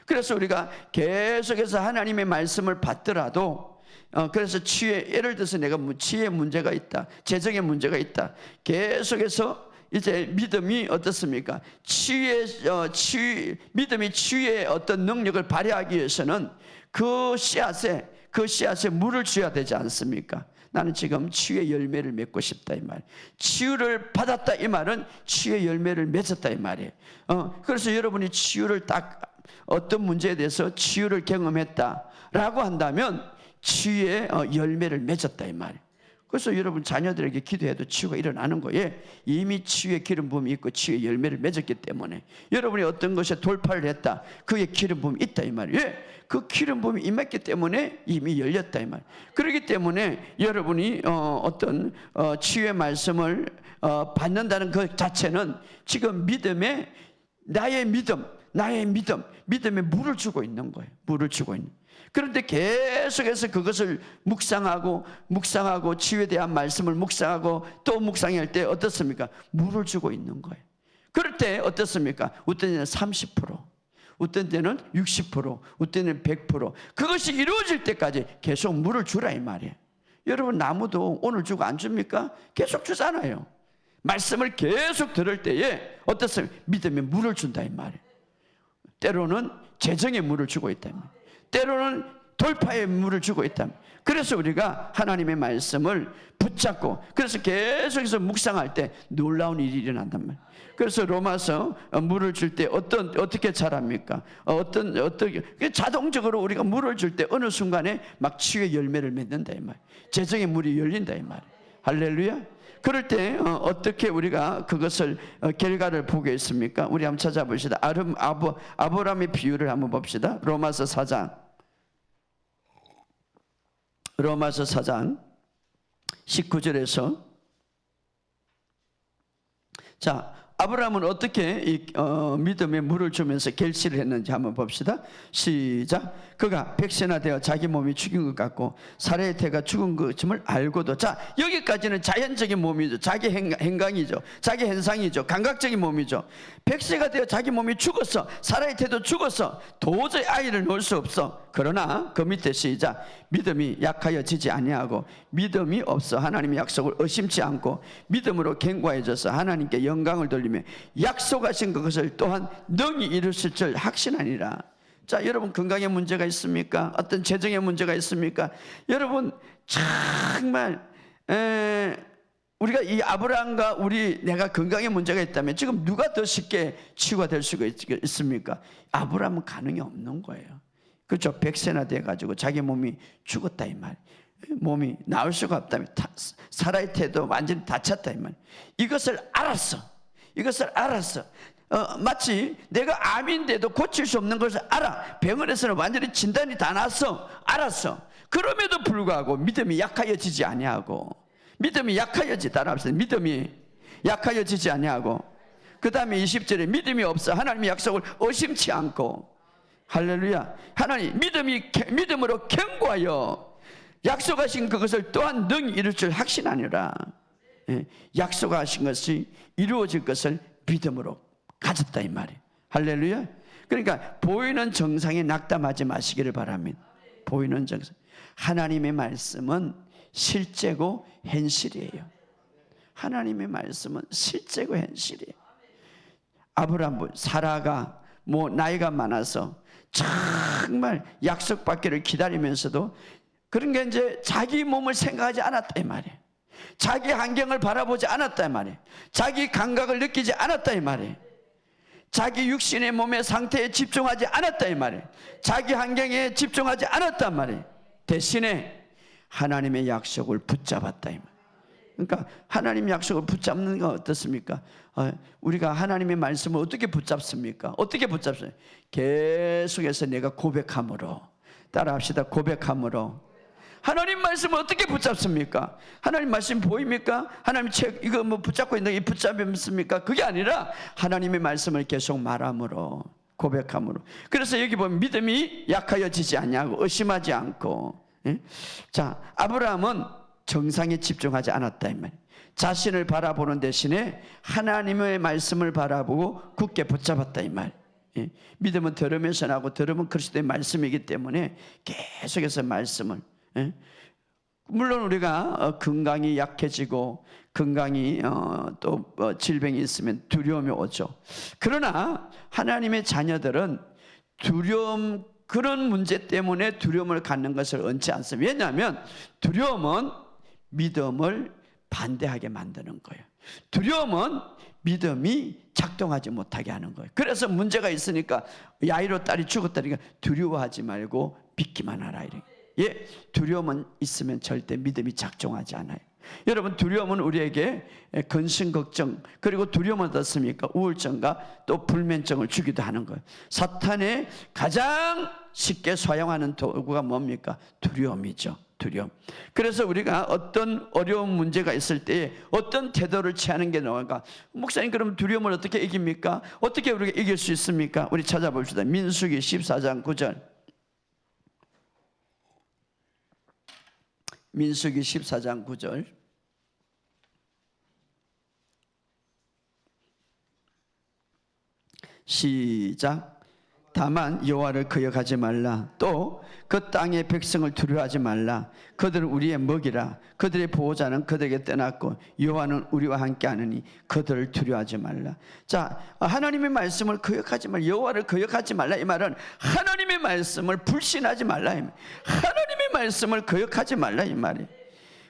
A: 그래서 우리가 계속해서 하나님의 말씀을 받더라도 그래서 예를 들어서 내가 치유의 문제가 있다, 재정의 문제가 있다, 계속해서 이제 믿음이 어떻습니까? 믿음이 치유의 어떤 능력을 발휘하기 위해서는 그 씨앗에 물을 줘야 되지 않습니까? 나는 지금 치유의 열매를 맺고 싶다 이 말. 치유를 받았다 이 말은 치유의 열매를 맺었다 이 말이에요. 그래서 여러분이 치유를 딱 어떤 문제에 대해서 치유를 경험했다라고 한다면 치유의 열매를 맺었다 이 말이에요. 그래서 여러분 자녀들에게 기도해도 치유가 일어나는 거예요. 이미 치유의 기름 부음이 있고 치유의 열매를 맺었기 때문에 여러분이 어떤 것에 돌파를 했다, 그의 기름 부음이 있다 이 말이에요. 그 기름 부음이 임했기 때문에 이미 열렸다 이 말이에요. 그렇기 때문에 여러분이 어떤 치유의 말씀을 받는다는 것 자체는 지금 나의 믿음에 물을 주고 있는 거예요. 물을 주고 있는. 그런데 계속해서 그것을 묵상하고 치유에 대한 말씀을 묵상하고 또 묵상할 때 어떻습니까? 물을 주고 있는 거예요. 그럴 때 어떻습니까? 어떤 때는 30%, 어떤 때는 60%, 어떤 때는 100%. 그것이 이루어질 때까지 계속 물을 주라 이 말이에요. 여러분 나무도 오늘 주고 안 줍니까? 계속 주잖아요. 말씀을 계속 들을 때에 어떻습니까? 믿음에 물을 준다 이 말이에요. 때로는 재정에 물을 주고 있다 이 말이에요. 때로는 돌파의 물을 주고 있다. 그래서 우리가 하나님의 말씀을 붙잡고, 그래서 계속해서 묵상할 때 놀라운 일이 일어난단 말이에요. 그래서 로마서 물을 줄 때 어떻게 자랍니까? 어떻게 자동적으로 우리가 물을 줄 때 어느 순간에 막 치유의 열매를 맺는다 이 말. 재정의 물이 열린다 이 말. 할렐루야. 그럴 때 어떻게 우리가 그것을 결과를 보겠습니까? 우리 한번 찾아봅시다. 아브라함의 비유를 한번 봅시다. 로마서 4장 19절에서 자, 아브라함은 어떻게 믿음의 물을 주면서 결실을 했는지 한번 봅시다. 시작. 그가 백세나 되어 자기 몸이 죽인 것 같고 사라의 태가 죽은 것임을 알고도, 자, 여기까지는 자연적인 몸이죠. 자기 행강이죠. 자기 현상이죠. 감각적인 몸이죠. 백세가 되어 자기 몸이 죽었어. 사라의 태도 죽었어. 도저히 아이를 놓을 수 없어. 그러나 그 밑에 시작. 믿음이 약하여지지 아니하고 믿음이 없어 하나님의 약속을 의심치 않고 믿음으로 견고해져서 하나님께 영광을 돌리며 약속하신 그것을 또한 능히 이루실 줄 확신하니라. 자, 여러분 건강에 문제가 있습니까? 어떤 재정에 문제가 있습니까? 여러분 정말 우리가 이 아브라함과 내가 건강에 문제가 있다면 지금 누가 더 쉽게 치유가 될 수가 있습니까? 아브라함은 가능이 없는 거예요. 그렇죠? 백세나 돼가지고 자기 몸이 죽었다 이 말. 몸이 나올 수가 없다면 사라의 태도 완전히 다쳤다 이 말. 이것을 알았어. 마치 내가 암인데도 고칠 수 없는 것을 알아. 병원에서는 완전히 진단이 다 났어. 알았어. 그럼에도 불구하고 믿음이 약하여지지 아니하고, 믿음이 따라합시다. 믿음이 약하여지지 아니하고, 그 다음에 20절에 믿음이 없어 하나님의 약속을 의심치 않고. 할렐루야. 하나님 믿음으로 견고하여 약속하신 그것을 또한 능히 이룰 줄 확신하니라. 약속하신 것이 이루어질 것을 믿음으로 가졌다 이 말이에요. 할렐루야. 그러니까 보이는 정상에 낙담하지 마시기를 바랍니다. 보이는 정상. 하나님의 말씀은 실제고 현실이에요. 하나님의 말씀은 실제고 현실이에요. 아브라함, 사라가 나이가 많아서 정말 약속받기를 기다리면서도 그런 게 이제 자기 몸을 생각하지 않았다 이 말이에요. 자기 환경을 바라보지 않았다 이 말이에요. 자기 감각을 느끼지 않았다 이 말이에요. 자기 육신의 몸의 상태에 집중하지 않았다 이 말이에요. 자기 환경에 집중하지 않았단 말이에요. 대신에 하나님의 약속을 붙잡았다 이 말이에요. 그러니까 하나님의 약속을 붙잡는 건 어떻습니까? 우리가 하나님의 말씀을 어떻게 붙잡습니까? 어떻게 붙잡습니까? 계속해서 내가 고백함으로. 따라합시다. 고백함으로. 하나님 말씀을 어떻게 붙잡습니까? 하나님 말씀 보입니까? 하나님 책 이거 붙잡고 있는 게 붙잡습니까? 그게 아니라 하나님의 말씀을 계속 말함으로, 고백함으로. 그래서 여기 보면 믿음이 약하여지지 않냐고, 의심하지 않고. 자, 아브라함은 정상에 집중하지 않았다 이 말이에요. 자신을 바라보는 대신에 하나님의 말씀을 바라보고 굳게 붙잡았다 이 말. 믿음은 들으면서 나고 들으면 그리스도의 말씀이기 때문에 계속해서 말씀을. 물론 우리가 건강이 약해지고 건강이 또 질병이 있으면 두려움이 오죠. 그러나 하나님의 자녀들은 그런 문제 때문에 두려움을 갖는 것을 원치 않습니다. 왜냐하면 두려움은 믿음을 반대하게 만드는 거예요. 두려움은 믿음이 작동하지 못하게 하는 거예요. 그래서 문제가 있으니까 야이로 딸이 죽었다니까 두려워하지 말고 믿기만 하라 이래. 두려움은 있으면 절대 믿음이 작동하지 않아요. 여러분, 두려움은 우리에게 근심 걱정, 그리고 두려움은 어떻습니까? 우울증과 또 불면증을 주기도 하는 거예요. 사탄의 가장 쉽게 사용하는 도구가 뭡니까? 두려움이죠. 두려움. 그래서 우리가 어떤 어려운 문제가 있을 때 어떤 태도를 취하는 게 나을까? 목사님, 그럼 두려움을 어떻게 이깁니까? 어떻게 우리가 이길 수 있습니까? 우리 찾아봅시다. 민수기 14장 9절. 민수기 14장 9절. 시작. 다만 여호와를 거역하지 말라. 또 그 땅의 백성을 두려워하지 말라. 그들은 우리의 먹이라. 그들의 보호자는 그들에게 떠났고 여호와는 우리와 함께하느니 그들을 두려워하지 말라. 자, 하나님의 말씀을 거역하지 말라. 여호와를 거역하지 말라. 이 말은 하나님의 말씀을 불신하지 말라. 하나님의 말씀을 거역하지 말라 이 말이에요.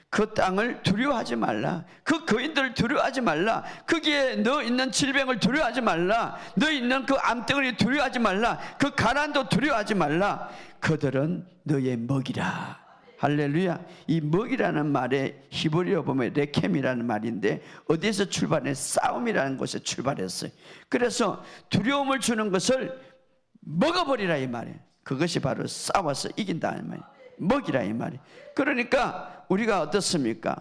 A: 그 땅을 두려워하지 말라. 그 거인들을 두려워하지 말라. 거기에 너 있는 질병을 두려워하지 말라. 너 있는 그 암덩어리 두려워하지 말라. 그 가난도 두려워하지 말라. 그들은 너의 먹이라. 할렐루야. 이 먹이라는 말에 히브리어 보면 레켐이라는 말인데 어디에서 출발해? 싸움이라는 곳에 출발했어요. 그래서 두려움을 주는 것을 먹어버리라 이 말이에요. 그것이 바로 싸워서 이긴다는 말이에요. 먹이라 이 말이에요. 그러니까 우리가 어떻습니까?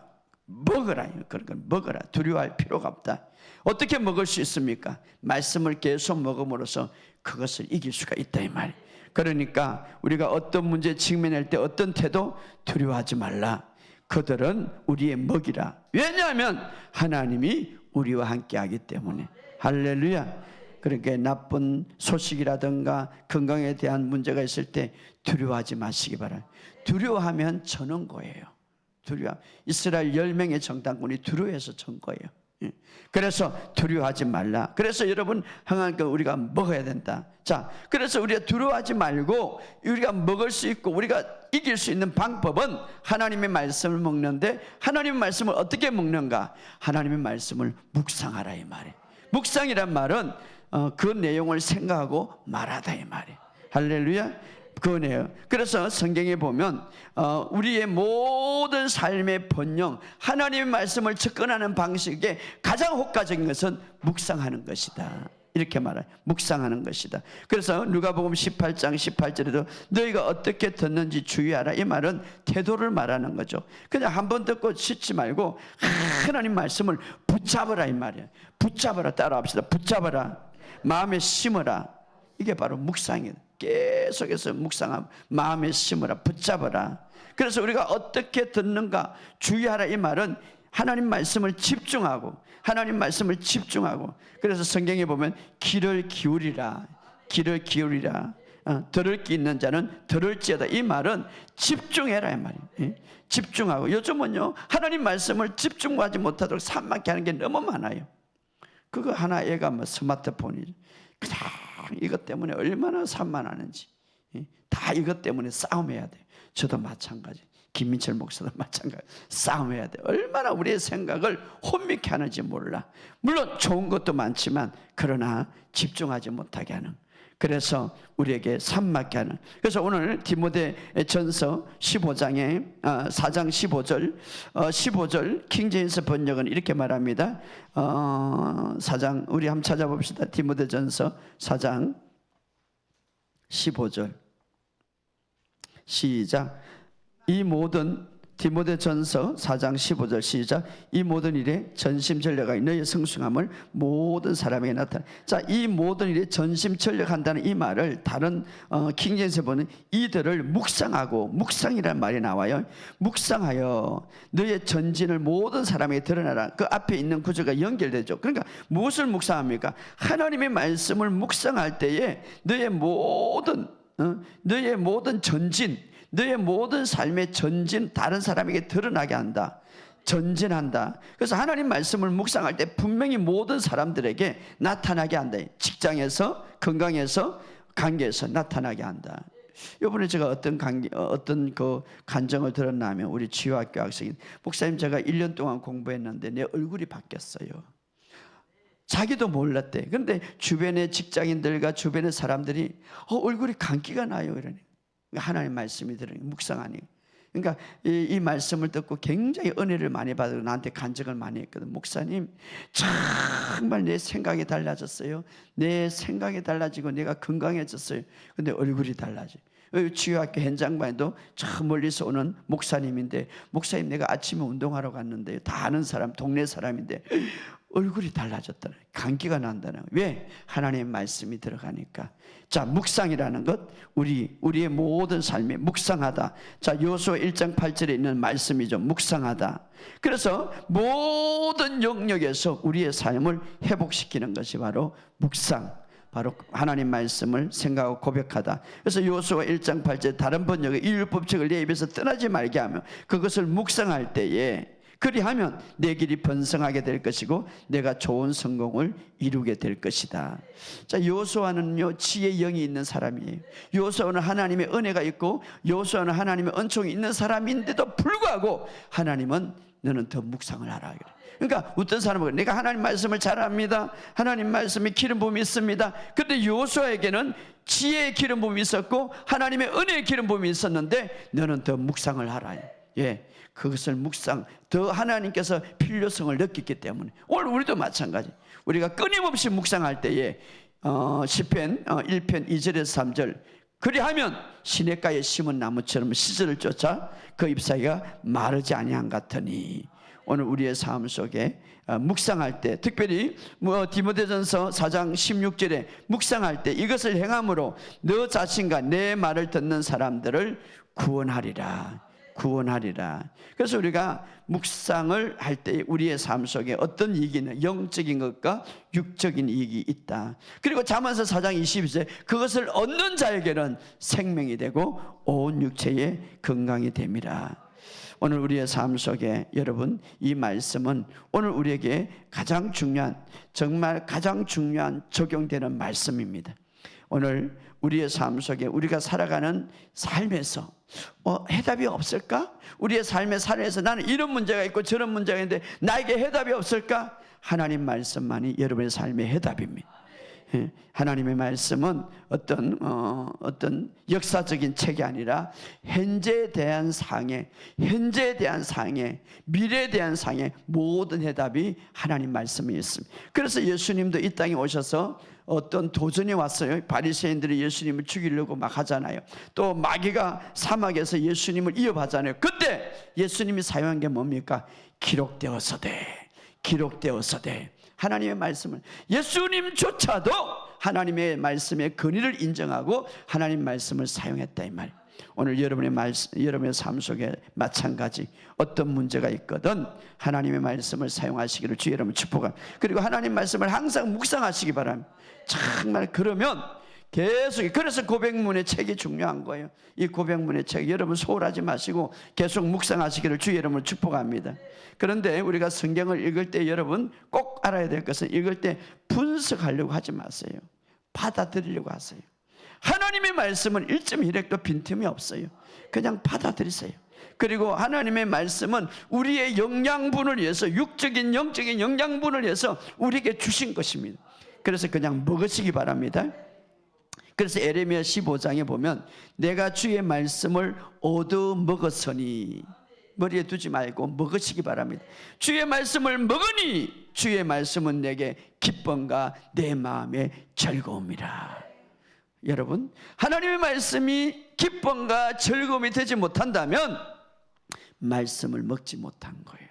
A: 먹어라. 그러니까 먹어라. 두려워할 필요가 없다. 어떻게 먹을 수 있습니까? 말씀을 계속 먹음으로써 그것을 이길 수가 있다 이 말이에요. 그러니까 우리가 어떤 문제에 직면할 때 어떤 태도? 두려워하지 말라. 그들은 우리의 먹이라. 왜냐하면 하나님이 우리와 함께하기 때문에. 할렐루야. 그렇게 나쁜 소식이라든가 건강에 대한 문제가 있을 때 두려워하지 마시기 바랍니다. 두려워하면 저는 거예요. 두려워. 이스라엘 10명의 정탐꾼이 두려워해서 전 거예요. 그래서 두려워하지 말라. 그래서 여러분 항상 우리가 먹어야 된다. 자, 그래서 우리가 두려워하지 말고 우리가 먹을 수 있고 우리가 이길 수 있는 방법은 하나님의 말씀을 먹는데 하나님의 말씀을 어떻게 먹는가? 하나님의 말씀을 묵상하라 이 말이에요. 묵상이란 말은 그 내용을 생각하고 말하다 이 말이에요. 할렐루야. 그거네요. 그래서 성경에 보면 우리의 모든 삶의 본영, 하나님의 말씀을 접근하는 방식에 가장 효과적인 것은 묵상하는 것이다. 이렇게 말해요. 묵상하는 것이다. 그래서 누가복음 18장 18절에도 너희가 어떻게 듣는지 주의하라. 이 말은 태도를 말하는 거죠. 그냥 한 번 듣고 쉬지 말고 하나님 말씀을 붙잡으라 이 말이에요. 붙잡으라. 따라합시다. 붙잡으라. 마음에 심으라. 이게 바로 묵상이에요. 계속해서 묵상하면 마음에 심으라. 붙잡으라. 그래서 우리가 어떻게 듣는가 주의하라. 이 말은 하나님 말씀을 집중하고 하나님 말씀을 집중하고 그래서 성경에 보면 귀를 기울이라. 귀를 기울이라. 들을 게 있는 자는 들을지어다. 이 말은 집중해라 이 말이에요. 집중하고 요즘은요 하나님 말씀을 집중하지 못하도록 산만케 하는 게 너무 많아요. 그거 하나 애가 뭐 스마트폰이죠. 그냥 이것 때문에 얼마나 산만하는지 다 이것 때문에 싸움해야 돼요. 저도 마찬가지. 김민철 목사도 마찬가지. 싸움해야 돼. 얼마나 우리의 생각을 혼미케 하는지 몰라. 물론 좋은 것도 많지만 그러나 집중하지 못하게 하는. 그래서 우리에게 산막게 하는. 그래서 오늘 디모데전서 15장에 4장 15절 15절 킹제임스 번역은 이렇게 말합니다. 4장 우리 한번 찾아봅시다. 디모데전서 4장 15절 시작. 이 모든 디모데전서 4장 15절 시작. 이 모든 일에 전심전력하여 너희의 성숙함을 모든 사람에게 나타내. 자, 이 모든 일에 전심전력한다는 이 말을 다른 킹제임스 보는 이들을 묵상하고 묵상이라는 말이 나와요. 묵상하여 너희의 전진을 모든 사람에게 드러나라. 그 앞에 있는 구절과 연결되죠. 그러니까 무엇을 묵상합니까? 하나님의 말씀을 묵상할 때에 너희의 모든 전진, 너의 모든 삶의 전진 다른 사람에게 드러나게 한다. 전진한다. 그래서 하나님 말씀을 묵상할 때 분명히 모든 사람들에게 나타나게 한다. 직장에서, 건강에서, 관계에서 나타나게 한다. 이번에 제가 어떤 그 간정을 들었냐면 우리 지효학교 학생이 목사님 제가 1년 동안 공부했는데 내 얼굴이 바뀌었어요. 자기도 몰랐대. 그런데 주변의 직장인들과 주변의 사람들이 얼굴이 감기가 나요 이러니. 하나님 말씀이 들으니 묵상하니. 그러니까 이 말씀을 듣고 굉장히 은혜를 많이 받고 나한테 간증을 많이 했거든. 목사님 정말 내 생각이 달라졌어요. 내 생각이 달라지고 내가 건강해졌어요. 근데 얼굴이 달라져. 치유학교 현장반에도 저 멀리서 오는 목사님인데 목사님 내가 아침에 운동하러 갔는데 다 아는 사람 동네 사람인데 얼굴이 달라졌다는 감기가 난다는. 왜? 하나님의 말씀이 들어가니까. 자, 묵상이라는 것 우리의 모든 삶에 묵상하다. 자, 요수아 1장 8절에 있는 말씀이죠. 묵상하다. 그래서 모든 영역에서 우리의 삶을 회복시키는 것이 바로 묵상. 바로 하나님 말씀을 생각하고 고백하다. 그래서 여호수아 1장 8절 다른 번역에 이 율법책을 내 입에서 떠나지 말게 하며 그것을 묵상할 때에 그리하면 내 길이 번성하게 될 것이고 내가 좋은 성공을 이루게 될 것이다. 자, 여호수아는요 지혜의 영이 있는 사람이에요. 여호수아는 하나님의 은혜가 있고 여호수아는 하나님의 은총이 있는 사람인데도 불구하고 하나님은 너는 더 묵상을 하라. 그러니까 어떤 사람은 내가 하나님 말씀을 잘 압니다. 하나님 말씀에 기름 부음이 있습니다. 그런데 여호수아에게는 지혜의 기름 부음이 있었고 하나님의 은혜의 기름 부음이 있었는데 너는 더 묵상을 하라. 예, 그것을 묵상, 더 하나님께서 필요성을 느꼈기 때문에 오늘 우리도 마찬가지. 우리가 끊임없이 묵상할 때에 시편 1편 2절에서 3절 그리하면 시냇가에 심은 나무처럼 시절을 쫓아 그 잎사귀가 마르지 아니한 같으니 오늘 우리의 삶 속에 묵상할 때 특별히 디모데전서 4장 16절에 묵상할 때 이것을 행함으로 너 자신과 내 말을 듣는 사람들을 구원하리라. 그래서 우리가 묵상을 할 때 우리의 삶 속에 어떤 이익이 있는 영적인 것과 육적인 이익이 있다. 그리고 잠언서 4장 22절 그것을 얻는 자에게는 생명이 되고 온 육체의 건강이 됨이라. 오늘 우리의 삶 속에 여러분 이 말씀은 오늘 우리에게 가장 중요한 정말 가장 중요한 적용되는 말씀입니다. 오늘 우리의 삶 속에 우리가 살아가는 삶에서 해답이 없을까? 우리의 삶의 사례에서 나는 이런 문제가 있고 저런 문제가 있는데 나에게 해답이 없을까? 하나님 말씀만이 여러분의 삶의 해답입니다. 하나님의 말씀은 어떤 역사적인 책이 아니라 현재에 대한 상해, 미래에 대한 상해 모든 해답이 하나님 말씀에 있습니다. 그래서 예수님도 이 땅에 오셔서 어떤 도전이 왔어요. 바리새인들이 예수님을 죽이려고 막 하잖아요. 또 마귀가 사막에서 예수님을 이어하잖아요. 그때 예수님이 사용한 게 뭡니까? 기록되었으되 하나님의 말씀을 예수님조차도 하나님의 말씀의 권위를 인정하고 하나님 말씀을 사용했다 이 말. 오늘 여러분의 삶 속에 마찬가지 어떤 문제가 있거든 하나님의 말씀을 사용하시기를 주의 이름으로 축복합니다. 그리고 하나님 말씀을 항상 묵상하시기 바랍니다. 정말 그러면 계속 그래서 고백문의 책이 중요한 거예요. 이 고백문의 책 여러분 소홀하지 마시고 계속 묵상하시기를 주의 이름으로 축복합니다. 그런데 우리가 성경을 읽을 때 여러분 꼭 알아야 될 것은 읽을 때 분석하려고 하지 마세요. 받아들이려고 하세요. 하나님의 말씀은 1.1핵도 빈틈이 없어요. 그냥 받아들이세요. 그리고 하나님의 말씀은 우리의 영양분을 위해서 육적인 영적인 영양분을 위해서 우리에게 주신 것입니다. 그래서 그냥 먹으시기 바랍니다. 그래서 에레미야 15장에 보면 내가 주의 말씀을 얻어 먹었으니 머리에 두지 말고 먹으시기 바랍니다. 주의 말씀을 먹으니 주의 말씀은 내게 기쁨과 내 마음의 즐거움이라. 여러분 하나님의 말씀이 기쁨과 즐거움이 되지 못한다면 말씀을 먹지 못한 거예요.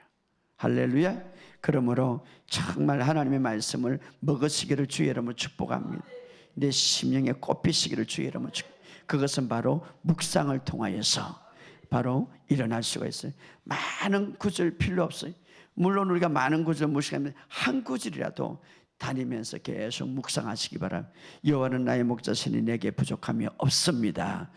A: 할렐루야. 그러므로 정말 하나님의 말씀을 먹으시기를 주의 이름으로 축복합니다. 내 심령에 꼽히시기를 주의 이름으로 축복합니다. 그것은 바로 묵상을 통하여서 바로 일어날 수가 있어요. 많은 구절 필요 없어요. 물론 우리가 많은 구절 무시하면 한 구절이라도 다니면서 계속 묵상하시기 바랍니다. 여호와는 나의 목자시니 내게 부족함이 없습니다.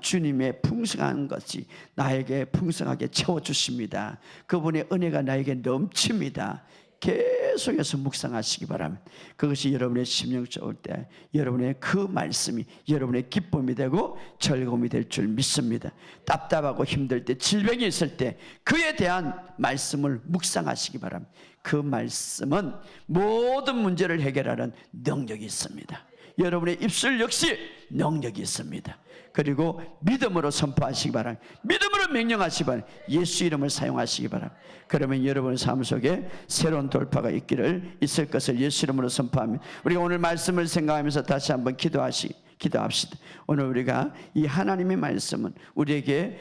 A: 주님의 풍성한 것이 나에게 풍성하게 채워주십니다. 그분의 은혜가 나에게 넘칩니다. 계속해서 묵상하시기 바랍니다. 그것이 여러분의 심령 좋을 때 여러분의 그 말씀이 여러분의 기쁨이 되고 즐거움이 될 줄 믿습니다. 답답하고 힘들 때 질병이 있을 때 그에 대한 말씀을 묵상하시기 바랍니다. 그 말씀은 모든 문제를 해결하는 능력이 있습니다. 여러분의 입술 역시 능력이 있습니다. 그리고 믿음으로 선포하시기 바랍니다. 믿음으로 명령하시기 바랍니다. 예수 이름을 사용하시기 바랍니다. 그러면 여러분의 삶 속에 새로운 돌파가 있을 것을 예수 이름으로 선포합니다. 우리가 오늘 말씀을 생각하면서 다시 한번 기도합시다. 오늘 우리가 이 하나님의 말씀은 우리에게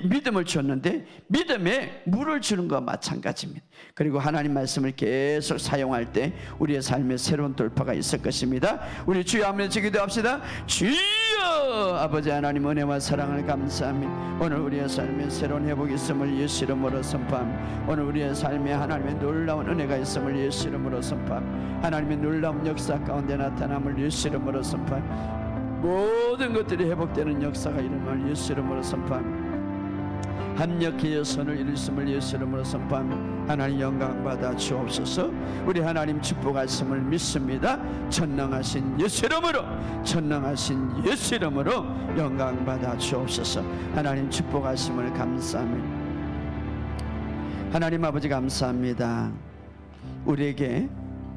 A: 믿음을 줬는데 믿음에 물을 주는 것과 마찬가지입니다. 그리고 하나님 말씀을 계속 사용할 때 우리의 삶에 새로운 돌파가 있을 것입니다. 우리 주여 하면서 기도합시다. 주여 아버지 하나님 은혜와 사랑을 감사합니다. 오늘 우리의 삶에 새로운 회복이 있음을 예수 이름으로 선포합니다. 오늘 우리의 삶에 하나님의 놀라운 은혜가 있음을 예수 이름으로 선포합니다. 하나님의 놀라운 역사 가운데 나타남을 예수 이름으로 선포합니다. 모든 것들이 회복되는 역사가 일어날 예수 이름으로 선포합니다. 합력하여 선을 이루심을 예수 이름으로 선포합니다. 하나님 영광 받아 주옵소서. 우리 하나님 축복하심을 믿습니다. 전능하신 예수 이름으로, 전능하신 예수 이름으로 영광 받아 주옵소서. 하나님 축복하심을 감사합니다. 하나님 아버지 감사합니다. 우리에게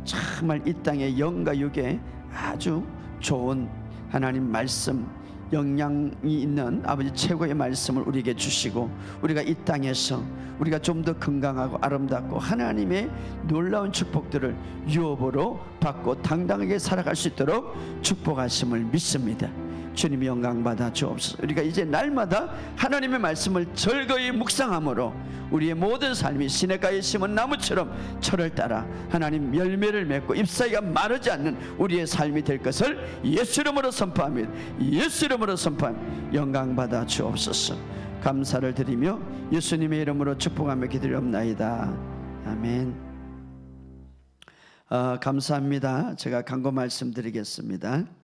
A: 정말 이 땅의 영과 육에 아주 좋은 하나님 말씀, 영향이 있는 아버지 최고의 말씀을 우리에게 주시고, 우리가 이 땅에서 우리가 좀 더 건강하고 아름답고 하나님의 놀라운 축복들을 유업으로 받고 당당하게 살아갈 수 있도록 축복하심을 믿습니다. 주님 영광 받아 주옵소서. 우리가 이제 날마다 하나님의 말씀을 즐거이 묵상함으로 우리의 모든 삶이 시냇가에 심은 나무처럼 철을 따라 하나님 열매를 맺고 잎사귀가 마르지 않는 우리의 삶이 될 것을 예수 이름으로 선포합니다. 예수 이름으로 선포합니다. 영광 받아 주옵소서. 감사를 드리며 예수님의 이름으로 축복하며 기도하옵나이다. 아멘. 감사합니다. 제가 간구 말씀드리겠습니다.